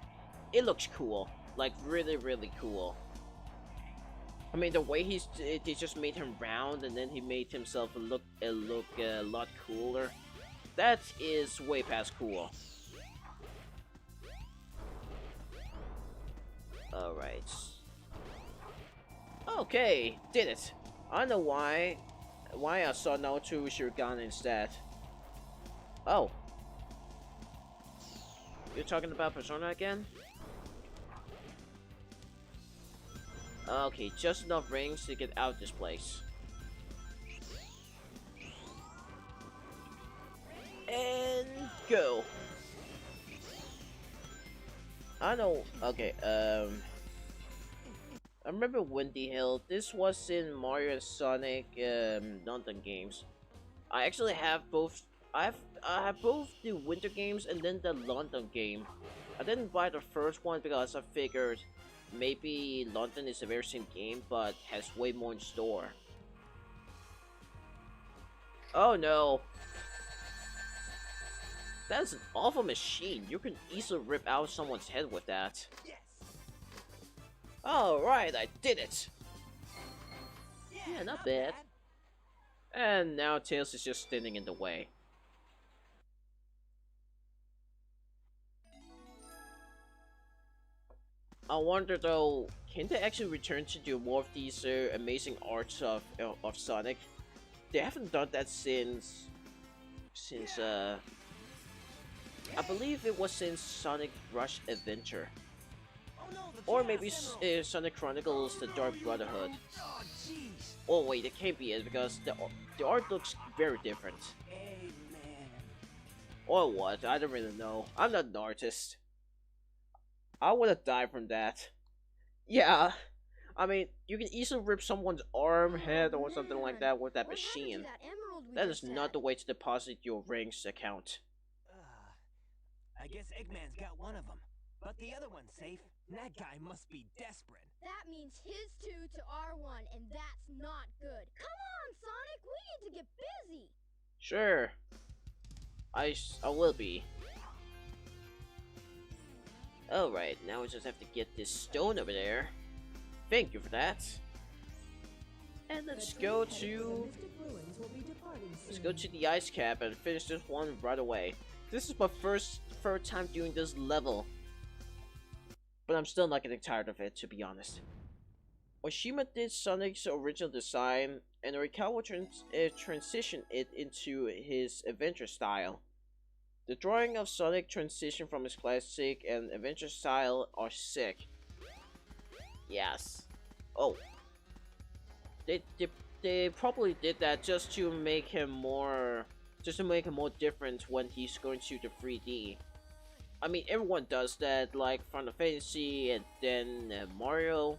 it looks cool. Like really cool. I mean, the way they just made him round and then he made himself look a lot cooler. That is way past cool. Alright. Okay, did it. I know why I saw Naoto Shurigan instead. Oh. You're talking about Persona again? Okay, just enough rings to get out of this place. And go. I know. Okay. I remember Windy Hill. This was in Mario and Sonic London games. I actually have both. I have both the Winter games and then the London game. I didn't buy the first one because I figured maybe London is the very same game but has way more in store. Oh no. That's an awful machine. You can easily rip out someone's head with that. Yes. Alright, I did it! Yeah, not bad. And now Tails is just standing in the way. I wonder though, can they actually return to do more of these amazing arts of Sonic? They haven't done that since I believe it was since Sonic Rush Adventure. Oh, no, the Or Chaos maybe Emerald. Sonic Chronicles The Dark Brotherhood. Oh, jeez. Oh wait, it can't be it because the art looks very different. Hey, man. Or what? I don't really know. I'm not an artist. I would have died from that. Yeah. I mean, you can easily rip someone's arm, head, or something like that with that What happened to machine. that emerald we That just is not had? the way to deposit your rings account. I guess Eggman's got one of them. But the other one's safe. That guy must be desperate. That means his 2 to our 1, and that's not good. Come on, Sonic, we need to get busy. Sure. I will be. Alright, now we just have to get this stone over there. Thank you for that. And let's go to the ice cap and finish this one right away. This is my third time doing this level. But I'm still not getting tired of it, to be honest. Oshima did Sonic's original design, and Uekawa transitioned it into his adventure style. The drawing of Sonic transition from his classic and adventure style are sick. Yes. Oh. They probably did that just to make him more different when he's going to the 3D. I mean, everyone does that, like Final Fantasy and then Mario.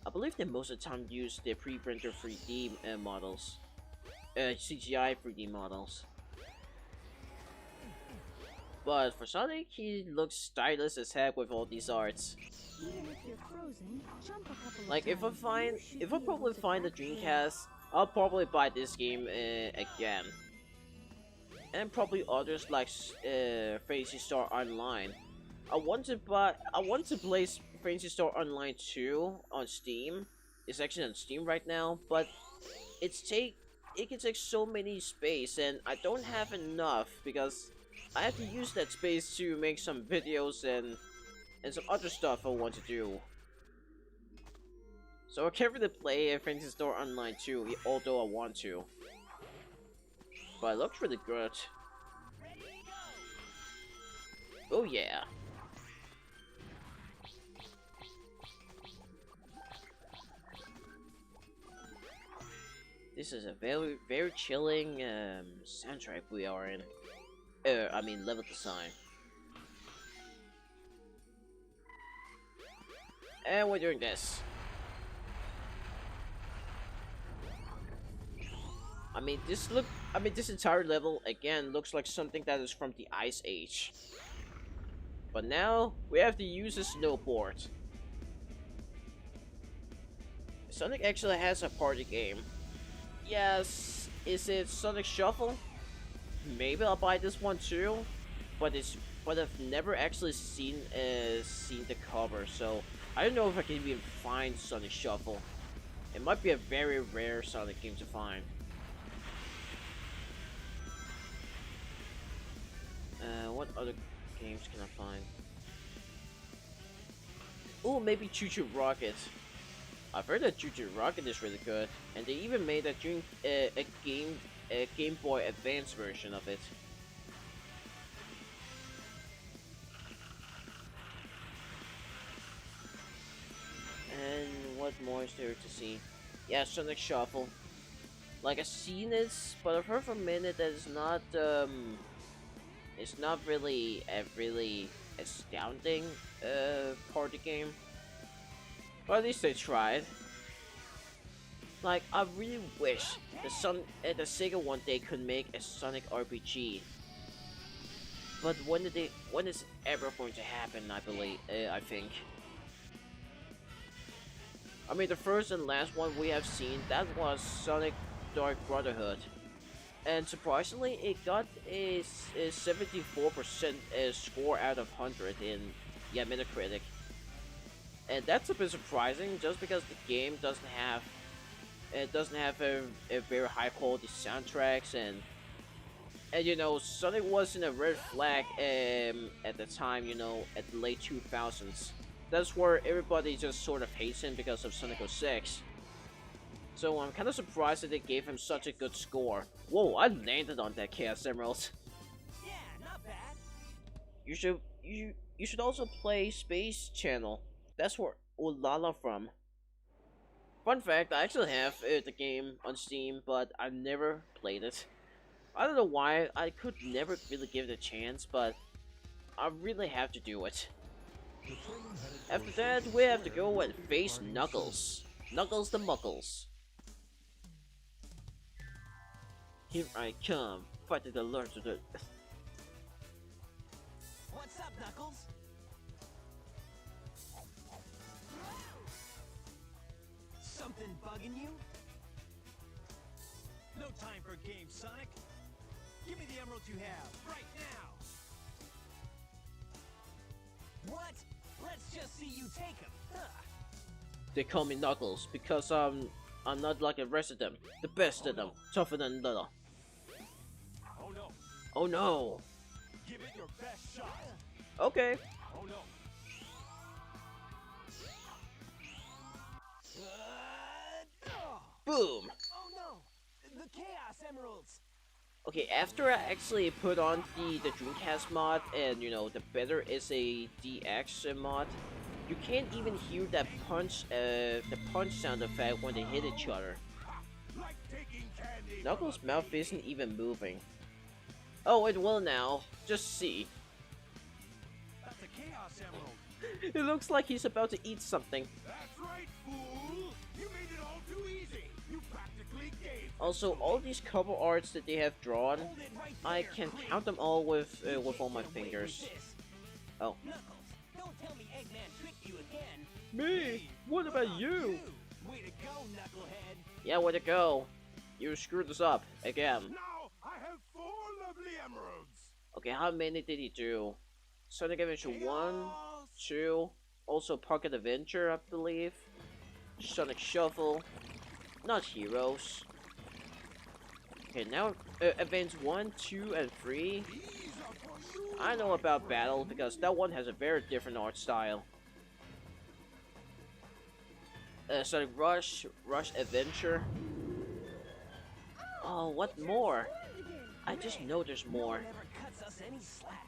I believe they most of the time use the pre-rendered 3D models. CGI 3D models. But for Sonic, he looks stylish as heck with all these arts. Even if you're frozen, jump a couple of Like if I times, you should be probably able to find the back there. Dreamcast, I'll probably buy this game again. And probably others like Phantasy Star Online. I want to play Phantasy Star Online 2 on Steam. It's actually on Steam right now, but it it can take so many space, and I don't have enough because I have to use that space to make some videos and some other stuff I want to do. So I can't really play Phantasy Star Online 2, although I want to. But it looks really good. Oh yeah. This is a very chilling soundtrack we are in. I mean level design. And we're doing this. I mean this entire level again looks like something that is from the Ice Age. But now we have to use a snowboard. Sonic actually has a party game. Yes, is it Sonic Shuffle? Maybe I'll buy this one too, but I've never actually seen the cover, so I don't know if I can even find Sonic Shuffle. It might be a very rare Sonic game to find. What other games can I find? Oh, maybe Choo Choo Rocket. I've heard that Choo Choo Rocket is really good, and they even made a Game Boy Advance version of it. And what more is there to see? Yeah, Sonic Shuffle. Like, I've seen this, but I've heard from many that it's not really a really astounding party game. But at least they tried. Like, I really wish the Sega one day could make a Sonic RPG. But when is it ever going to happen? I think. I mean, the first and last one we have seen, that was Sonic Dark Brotherhood. And surprisingly, it got a 74% score out of 100 in Metacritic. And that's a bit surprising, just because the game doesn't have a very high quality soundtracks, and you know, Sonic was in a red flag at the time, you know, at the late 2000s. That's where everybody just sort of hates him because of Sonic 06. So I'm kind of surprised that they gave him such a good score. Whoa, I landed on that Chaos Emerald. Yeah, not bad. You should also play Space Channel. That's where Ulala from. Fun fact, I actually have the game on Steam, but I've never played it. I don't know why, I could never really give it a chance, but I really have to do it. After that, we have to go and face Knuckles. Knuckles the Muckles. Here I come, fighting the Lord of the... What's up, Knuckles? Something bugging you? No time for games, Sonic. Give me the emerald you have, right now! What? Let's just see you take him. They call me Knuckles because I'm not like the rest of them. The best of them, tougher than little. Oh no. Oh no. Give it your best shot. Okay. Oh no. Boom. Oh no! The Chaos Emeralds! Okay, after I actually put on the Dreamcast mod and, you know, the Better is a DX mod, you can't even hear that the punch sound effect when they hit each other. Like taking candy. Knuckles' mouth isn't even moving. Oh, it will now. Just see. That's a Chaos Emerald. It looks like he's about to eat something. That's right, fool. You made it all too easy. You practically gave. Also, all these cover arts that they have drawn, Hold it right I there. can count them all with all my Get away fingers. with this. Oh. Knuckles, don't tell me Eggman tricked you again. Me? What about you? Way to go, Knucklehead. Yeah, way to go. You screwed us up again. Now I have 4 lovely emeralds. Okay, how many did he do? Sonic Adventure 1, 2, also Pocket Adventure, I believe. Sonic Shuffle, not Heroes. Okay, now events 1, 2, and 3. I know about Battle because that one has a very different art style. Sonic Rush, Rush Adventure. Oh, what more? I just know there's more. Never cuts us any slack.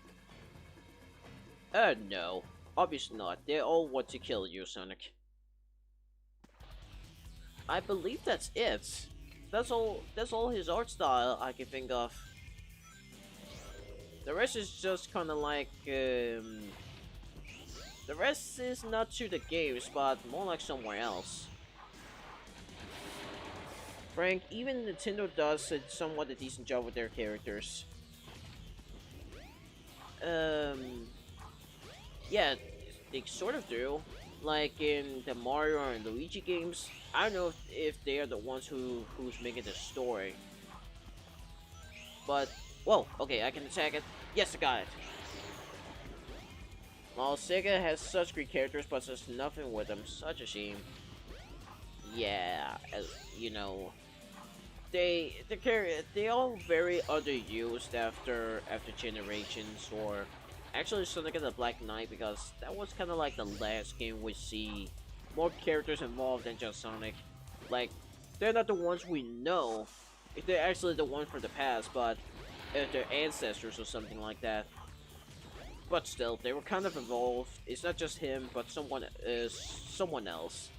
No. Obviously not. They all want to kill you, Sonic. I believe that's it. That's all his art style I can think of. The rest is just kinda like the rest is not to the games, but more like somewhere else. Frank, even Nintendo does somewhat a decent job with their characters. Yeah, they sort of do. Like in the Mario and Luigi games, I don't know if they are the ones who's making the story. But, whoa, okay, I can attack it. Yes, I got it. Well, Sega has such great characters, but there's nothing with them. Such a shame. Yeah, you know, they all very underused after generations. Or actually, Sonic and the Black Knight, because that was kind of like the last game we see more characters involved than just Sonic. Like, they're not the ones we know. They're actually the ones from the past, but their ancestors or something like that. But still, they were kind of involved. It's not just him, but someone else.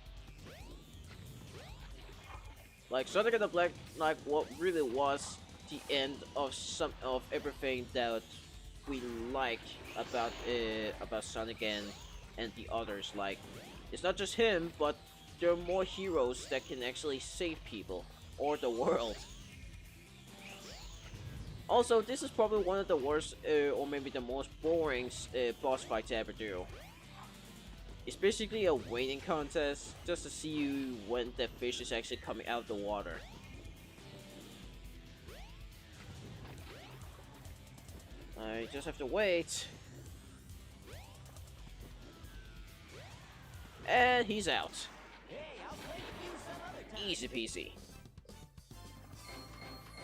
Like Sonic and the Black Knight, what really was the end of everything that we like about Sonic and the others. Like, it's not just him, but there are more heroes that can actually save people or the world. Also, this is probably one of the worst, or maybe the most boring boss fights to ever do. It's basically a waiting contest just to see you when the fish is actually coming out of the water. I just have to wait. And he's out. Hey, I'll play with you some other time. Easy peasy.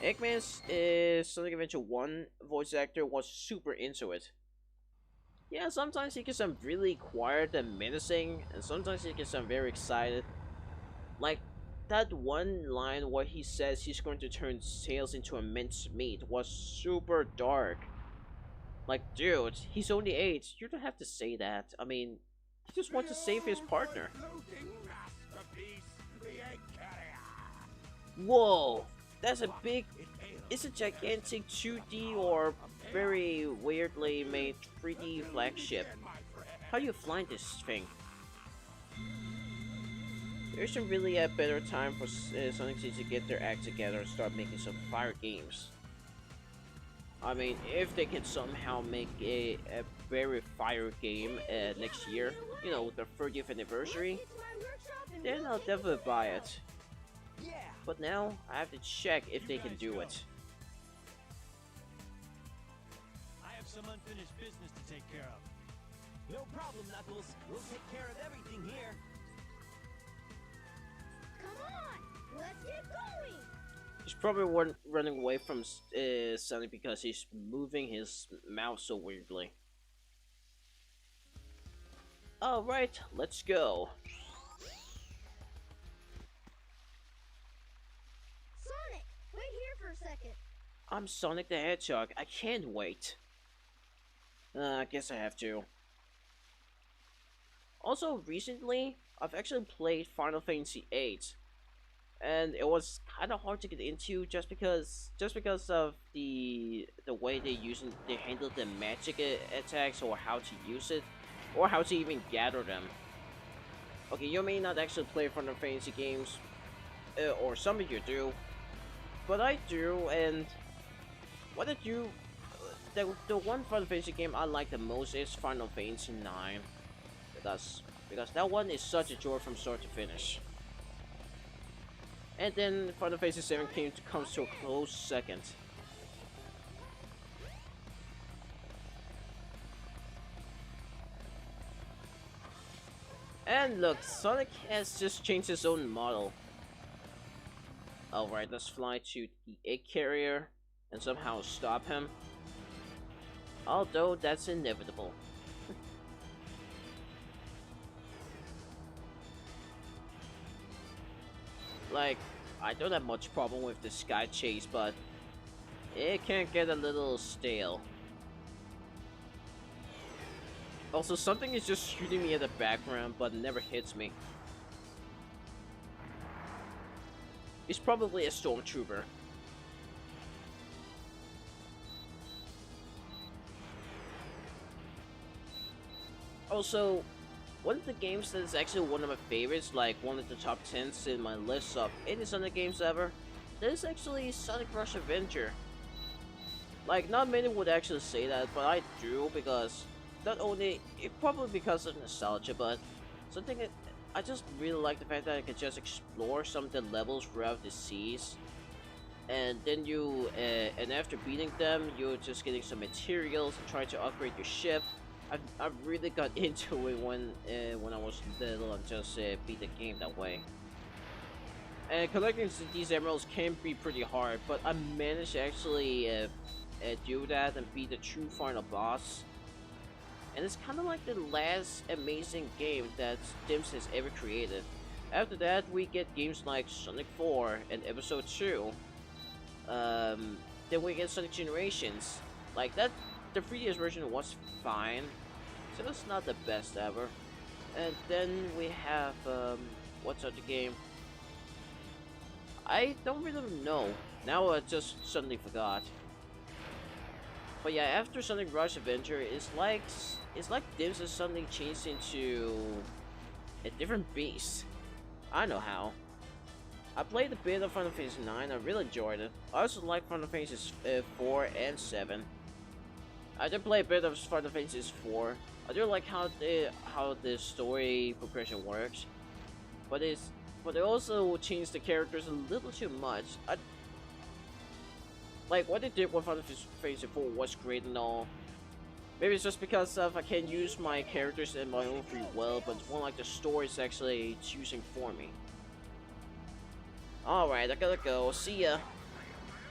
Eggman's Sonic Adventure 1 voice actor was super into it. Yeah, sometimes he can sound really quiet and menacing, and sometimes he can sound very excited. Like, that one line where he says he's going to turn Tails into a minced meat was super dark. Like, dude, he's only 8. You don't have to say that. I mean, he just wants to save his partner. Whoa! That's a big... It's a gigantic 2D or very weirdly made 3D flagship. How do you fly this thing? There isn't really a better time for Sonic Team to get their act together and start making some fire games. I mean, if they can somehow make a very fire game next year, you know, with their 30th anniversary, then I'll definitely buy it. Yeah. But now, I have to check if they can do it. I have some unfinished business to take care of. No problem, Knuckles. We'll take care of everything here. Come on, let's get going. He's probably running away from Sonic because he's moving his mouth so weirdly. Alright, let's go. Sonic, wait here for a second. I'm Sonic the Hedgehog. I can't wait. I guess I have to. Also, recently, I've actually played Final Fantasy VIII. And it was kind of hard to get into just because of the way they handle the magic attacks, or how to use it, or how to even gather them. Okay, you may not actually play Final Fantasy games, or some of you do, but I do. And what did you? The one Final Fantasy game I like the most is Final Fantasy IX, because that one is such a joy from start to finish. And then Final Fantasy VII comes to a close second. And look, Sonic has just changed his own model. Alright, let's fly to the egg carrier and somehow stop him. Although that's inevitable. Like, I don't have much problem with the sky chase, but it can get a little stale. Also, something is just shooting me in the background, but it never hits me. It's probably a stormtrooper. Also, one of the games that is actually one of my favorites, like one of the top 10s in my list of 80 Sonic games ever, that is actually Sonic Rush Adventure. Like, not many would actually say that, but I do, because not only, probably because of nostalgia, but something that I just really like the fact that I can just explore some of the levels throughout the seas. And then and after beating them, you're just getting some materials and trying to upgrade your ship. I really got into it when I was little and just beat the game that way. And collecting these emeralds can be pretty hard, but I managed to actually do that and beat the true final boss. And it's kind of like the last amazing game that Dims has ever created. After that, we get games like Sonic 4 and Episode 2. Then we get Sonic Generations. Like that, the 3DS version was fine, so it's not the best ever. And then we have what's other game? I don't really know. Now I just suddenly forgot. But yeah, after Sonic Rush Adventure, it's like Dims has suddenly changed into a different beast. I know how. I played a bit of Final Fantasy 9. I really enjoyed it. I also like Final Fantasy 4 and 7. I did play a bit of Final Fantasy 4. I do like how the story progression works, but they also changed the characters a little too much. Like, what they did with Final Fantasy 4 was great and all. Maybe it's just because I can't use my characters in my own free will, but it's more like the story is actually choosing for me. Alright, I gotta go. See ya.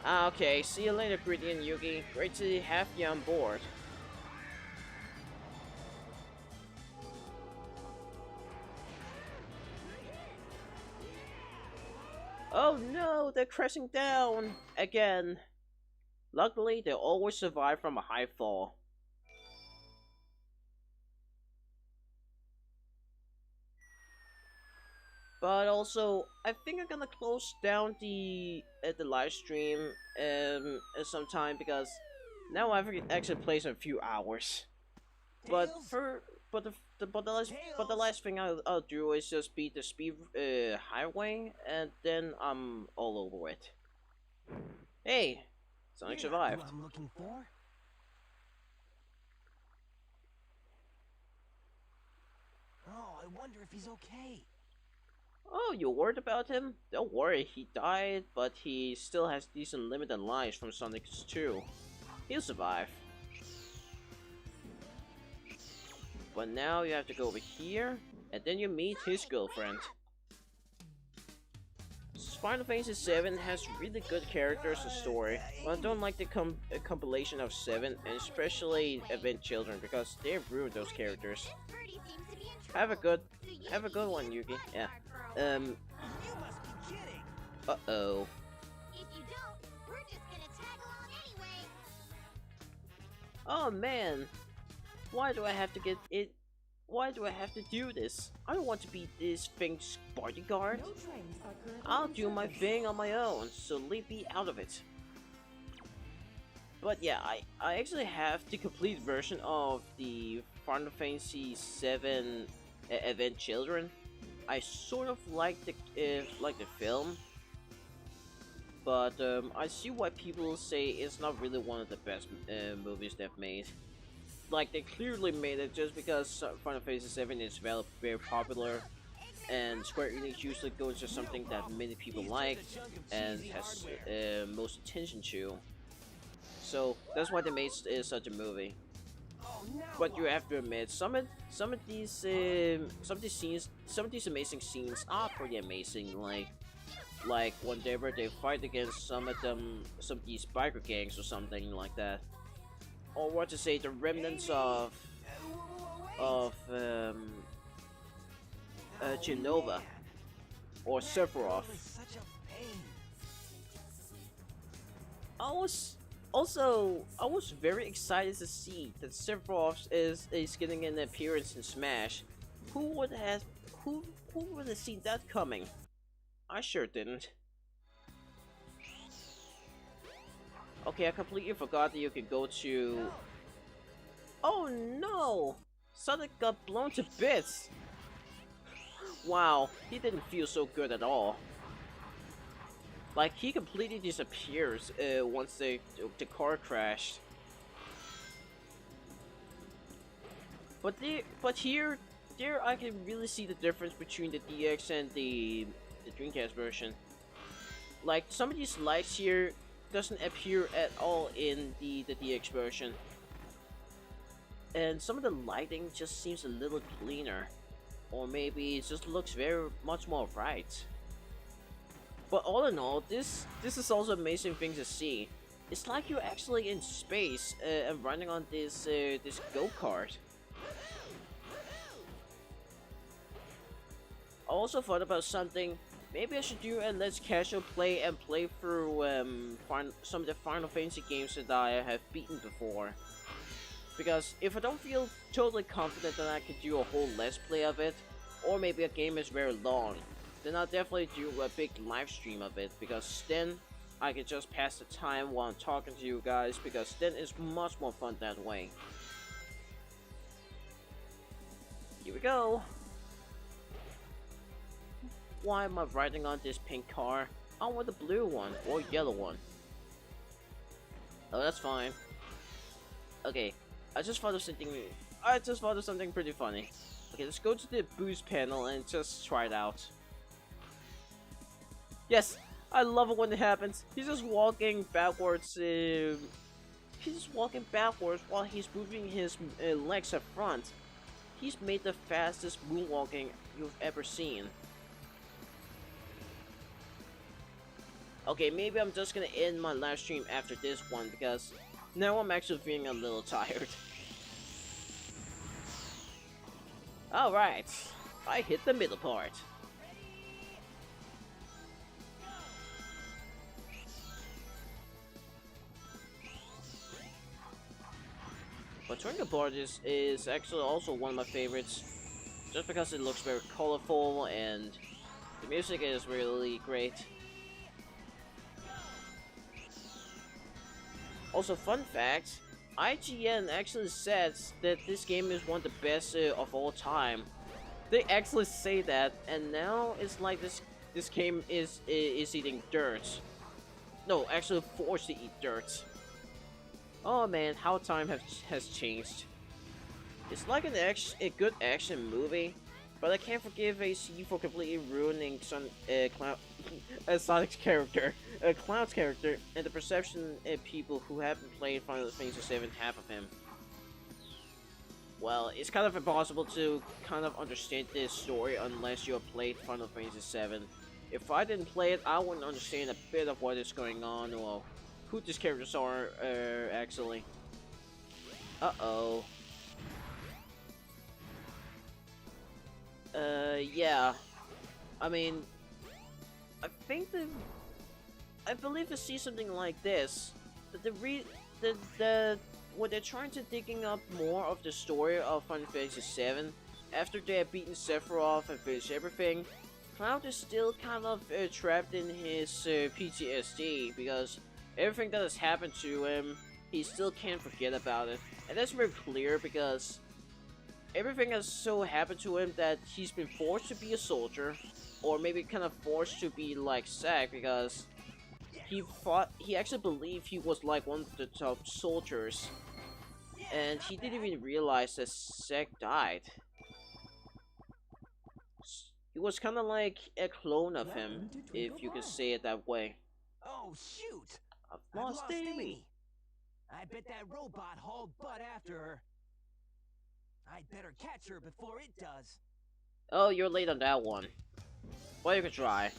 Okay, see you later, Gritty and Yugi. Great to have you on board. Oh no, they're crashing down again. Luckily, they always survive from a high fall. But also, I think I'm gonna close down the live stream sometime, because now I've actually played a few hours. But the last thing I'll do is just beat the speed highway, and then I'm all over it. Hey, Sonic survived. Who I'm looking for? Oh, I wonder if he's okay. Oh, you're worried about him? Don't worry, he died, but he still has decent limited lives from Sonic 2. He'll survive. But now you have to go over here, and then you meet his girlfriend. Final Fantasy 7 has really good characters and story, but I don't like the compilation of 7, and especially Event Children, because they ruined those characters. Have a good one, Yugi. Yeah. You must be kidding. Uh-oh. If you don't, we're just gonna tag along anyway. Oh man. Why do I have to get it? Why do I have to do this? I don't want to be this thing's bodyguard. No trains are currently I'll in do my service. thing on my own, so leave me out of it. But yeah, I actually have the complete version of the Final Fantasy 7 Event Children. I sort of like the film, but I see why people say it's not really one of the best movies they've made. Like, they clearly made it just because Final Fantasy 7 is very popular, and Square Enix usually goes to something that many people like and has most attention to. So that's why they made such a movie. But you have to admit, some of these amazing scenes are pretty amazing. Like like whenever they fight against some of these biker gangs or something like that, or what to say, the remnants of Genova or Sephiroth. Such a pain. I was very excited to see that Sephiroth is getting an appearance in Smash. Who would have seen that coming? I sure didn't. Okay, I completely forgot that you could go to. Oh no! Sonic got blown to bits. Wow, he didn't feel so good at all. Like, he completely disappears once the car crashed. But here I can really see the difference between the DX and the Dreamcast version. Like, some of these lights here doesn't appear at all in the DX version. And some of the lighting just seems a little cleaner. Or maybe it just looks very much more bright. But all in all, this is also an amazing thing to see. It's like you're actually in space and running on this go-kart. I also thought about something. Maybe I should do a Let's Casual play and play through some of the Final Fantasy games that I have beaten before. Because if I don't feel totally confident that I could do a whole Let's Play of it, or maybe a game is very long, then I'll definitely do a big live stream of it, because then I can just pass the time while I'm talking to you guys, because then it's much more fun that way. Here we go. Why am I riding on this pink car? I want the blue one, or yellow one. Oh, that's fine. Okay, I just thought of something pretty funny. Okay, let's go to the boost panel and just try it out. Yes, I love it when it happens. He's just walking backwards. He's just walking backwards while he's moving his legs up front. He's made the fastest moonwalking you've ever seen. Okay, maybe I'm just gonna end my live stream after this one, because now I'm actually feeling a little tired. Alright, I hit the middle part. But Twinkle Board is actually also one of my favorites, just because it looks very colorful and the music is really great. Also, fun fact, IGN actually says that this game is one of the best of all time. They actually say that, and now it's like this game is eating dirt. No, actually forced to eat dirt. Oh man, how time has changed. It's like a good action movie, but I can't forgive AC for completely ruining Sonic's character, Cloud's character, and the perception people who haven't played Final Fantasy VII have of him. Well, it's kind of impossible to kind of understand this story unless you have played Final Fantasy VII. If I didn't play it, I wouldn't understand a bit of what is going on, or who these characters are, actually. Uh-oh. Yeah. I mean, I believe to see something like this, that when they're trying to digging up more of the story of Final Fantasy VII, after they have beaten Sephiroth and finished everything, Cloud is still kind of trapped in his PTSD, because everything that has happened to him, he still can't forget about it. And that's very clear, because everything has so happened to him that he's been forced to be a soldier, or maybe kind of forced to be like Zack, because he actually believed he was like one of the top soldiers, and he didn't even realize that Zack died. He was kind of like a clone of him, if you could say it that way. Oh shoot! I've lost Amy. I bet that robot hauled butt after her. I'd better catch her before it does. Oh, you're late on that one. Well, you can try.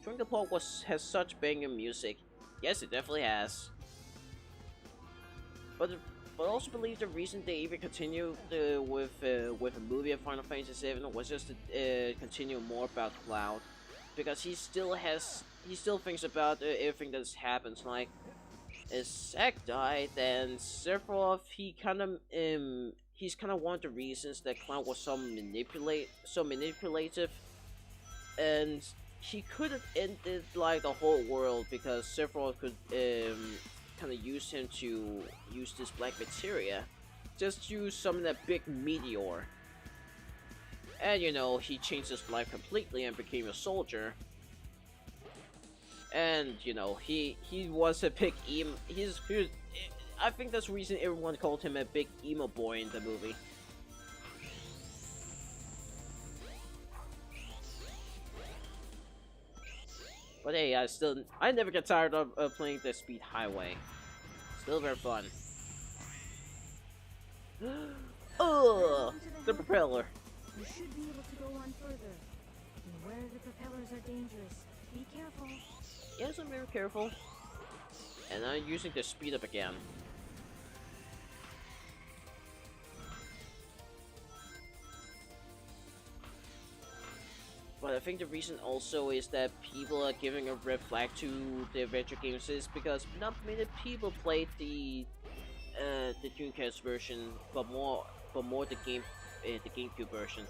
Twinkle Park has such banging music. Yes, it definitely has. But also believe the reason they even continued with a movie of Final Fantasy VII was just to continue more about Cloud, because he still thinks about everything that's happened. Like, as Zack died, and Sephiroth, he's kind of one of the reasons that Cloud was so manipulative, and he could have ended like the whole world because Sephiroth could kind of use him to use this black materia, just to summon that big meteor. And you know, he changed his life completely and became a soldier. And you know, he was a big emo. I think that's the reason everyone called him a big emo boy in the movie. But hey, I never get tired of playing the Speed Highway. Still very fun. Ugh, the propeller. You should be able to go on further. Beware the propellers are dangerous. Be careful. Yes, I'm very careful. And I'm using the speed up again. But I think the reason also is that people are giving a red flag to the adventure games is because not many people played the Dreamcast version, but more the GameCube version,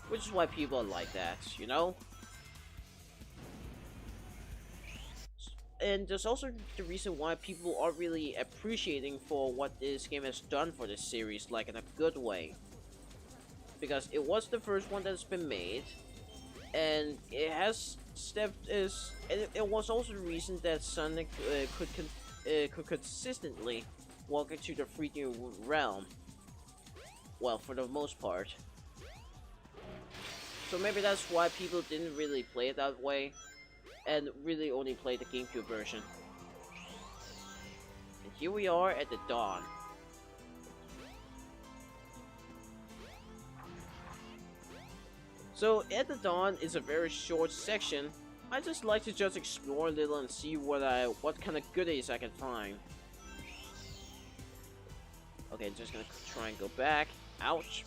which is why people are like that, you know. And there's also the reason why people are really appreciating for what this game has done for this series, like in a good way, because it was the first one that's been made. And it has it was also the reason that Sonic could consistently walk into the 3D realm. Well, for the most part. So maybe that's why people didn't really play it that way, and really only played the GameCube version. And here we are at the dawn. So at the dawn is a very short section. I just like to just explore a little and see what kind of goodies I can find. Okay, I'm just gonna try and go back. Ouch.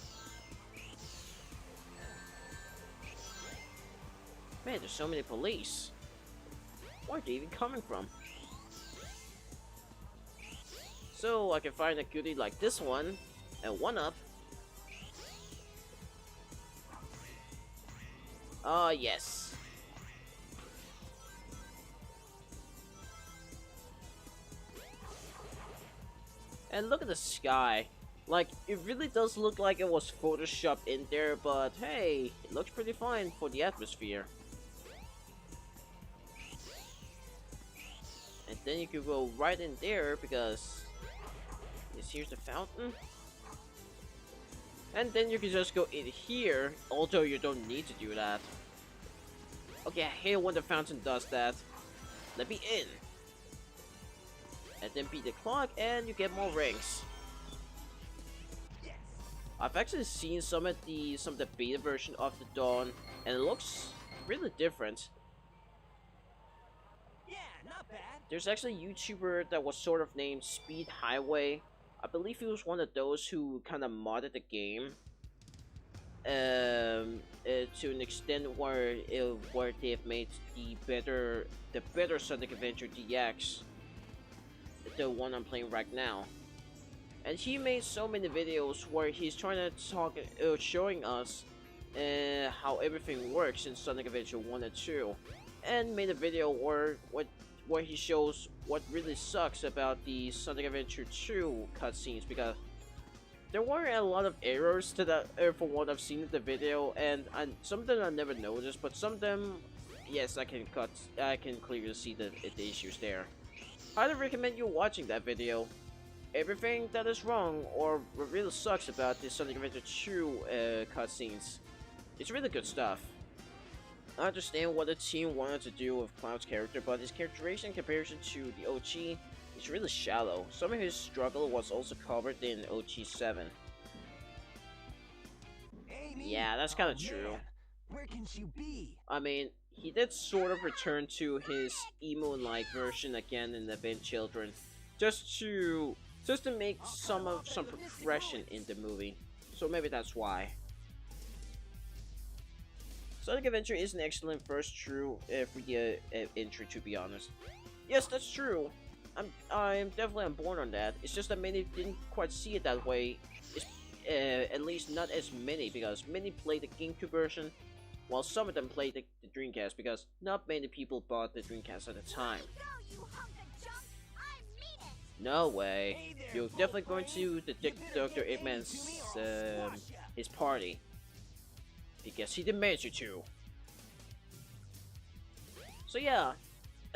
Man, there's so many police. Where are they even coming from? So I can find a goodie like this one, and one up. Ah, yes. And look at the sky. Like, it really does look like it was photoshopped in there, but hey, it looks pretty fine for the atmosphere. And then you could go right in there because here's the fountain. And then you can just go in here, although you don't need to do that. Okay, I hate when the fountain does that. Let me in. And then beat the clock and you get more rings. Yes. I've actually seen some of the beta version of the Dawn, and it looks really different. Yeah, not bad. There's actually a YouTuber that was sort of named Speed Highway. I believe he was one of those who kind of modded the game to an extent where they have made the better Sonic Adventure DX, the one I'm playing right now. And he made so many videos where he's trying to talk, showing us how everything works in Sonic Adventure 1 and 2, and made a video where he shows what really sucks about the Sonic Adventure 2 cutscenes, because there were a lot of errors to that from what I've seen in the video, and some of them I never noticed, but some of them, yes, I can clearly see the issues there. Highly recommend you watching that video. Everything that is wrong or what really sucks about the Sonic Adventure 2 cutscenes, it's really good stuff. I understand what the team wanted to do with Cloud's character, but his characterization in comparison to the OG is really shallow. Some of his struggle was also covered in OG 7. Amy? Yeah, that's kind of Oh, true. man. Where can she be? I mean, he did sort of return to his emo-like version again in Advent Children, just to make some progression in the movie. So maybe that's why. Sonic Adventure is an excellent first true 3D entry, to be honest. Yes, that's true. I'm definitely on board on that. It's just that many didn't quite see it that way. It's, at least not as many, because many played the GameCube version, while some of them played the Dreamcast, because not many people bought the Dreamcast at the time. No way. Hey there, You're definitely going to the Dr. Eggman's his party, because he demands you to. So yeah,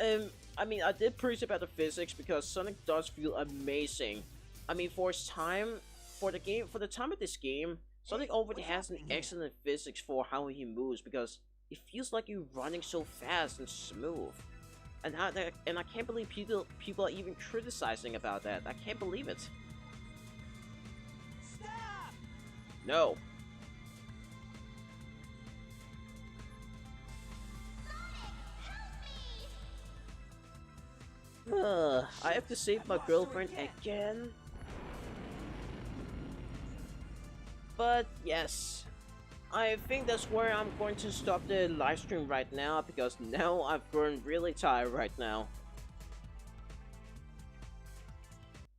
I mean, I did praise about the physics because Sonic does feel amazing. I mean, for its time, for the time of this game, Sonic already has an excellent physics for how he moves, because it feels like you're running so fast and smooth. And I can't believe people are even criticizing about that. I can't believe it. Stop! No. I have to save my girlfriend again. But yes, I think that's where I'm going to stop the live stream right now, because now I've grown really tired right now.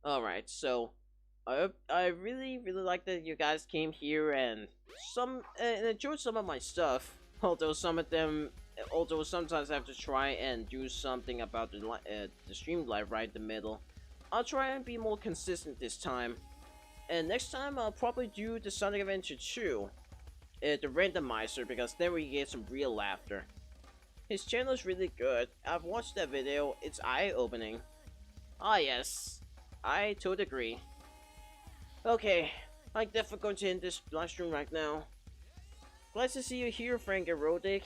Alright, so I really like that you guys came here and enjoyed some of my stuff. Although sometimes I have to try and do something about the stream live right in the middle. I'll try and be more consistent this time. And next time I'll probably do the Sonic Adventure 2, the randomizer, because then we get some real laughter. His channel is really good. I've watched that video. It's eye-opening. Ah yes, I totally agree. Okay, I'm definitely going to end this live stream right now. Glad to see you here, Frank and Rodic,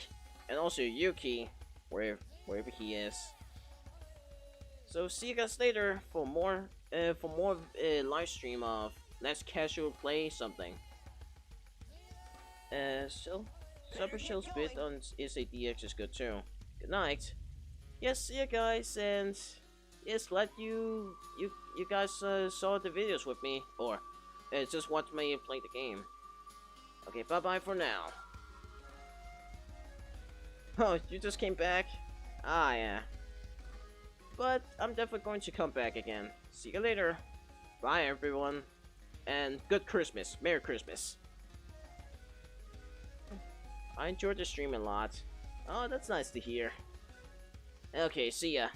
and also Yuki, wherever he is. So see you guys later for more live stream of Let's Casual Play something. So Super Shell's bit on SADX is good too. Good night. Yes, see you guys, and yes, glad you guys saw the videos with me, or just watched me play the game. Okay, bye bye for now. Oh, you just came back? Ah, yeah. But I'm definitely going to come back again. See you later. Bye, everyone. And good Christmas. Merry Christmas. I enjoyed the stream a lot. Oh, that's nice to hear. Okay, see ya.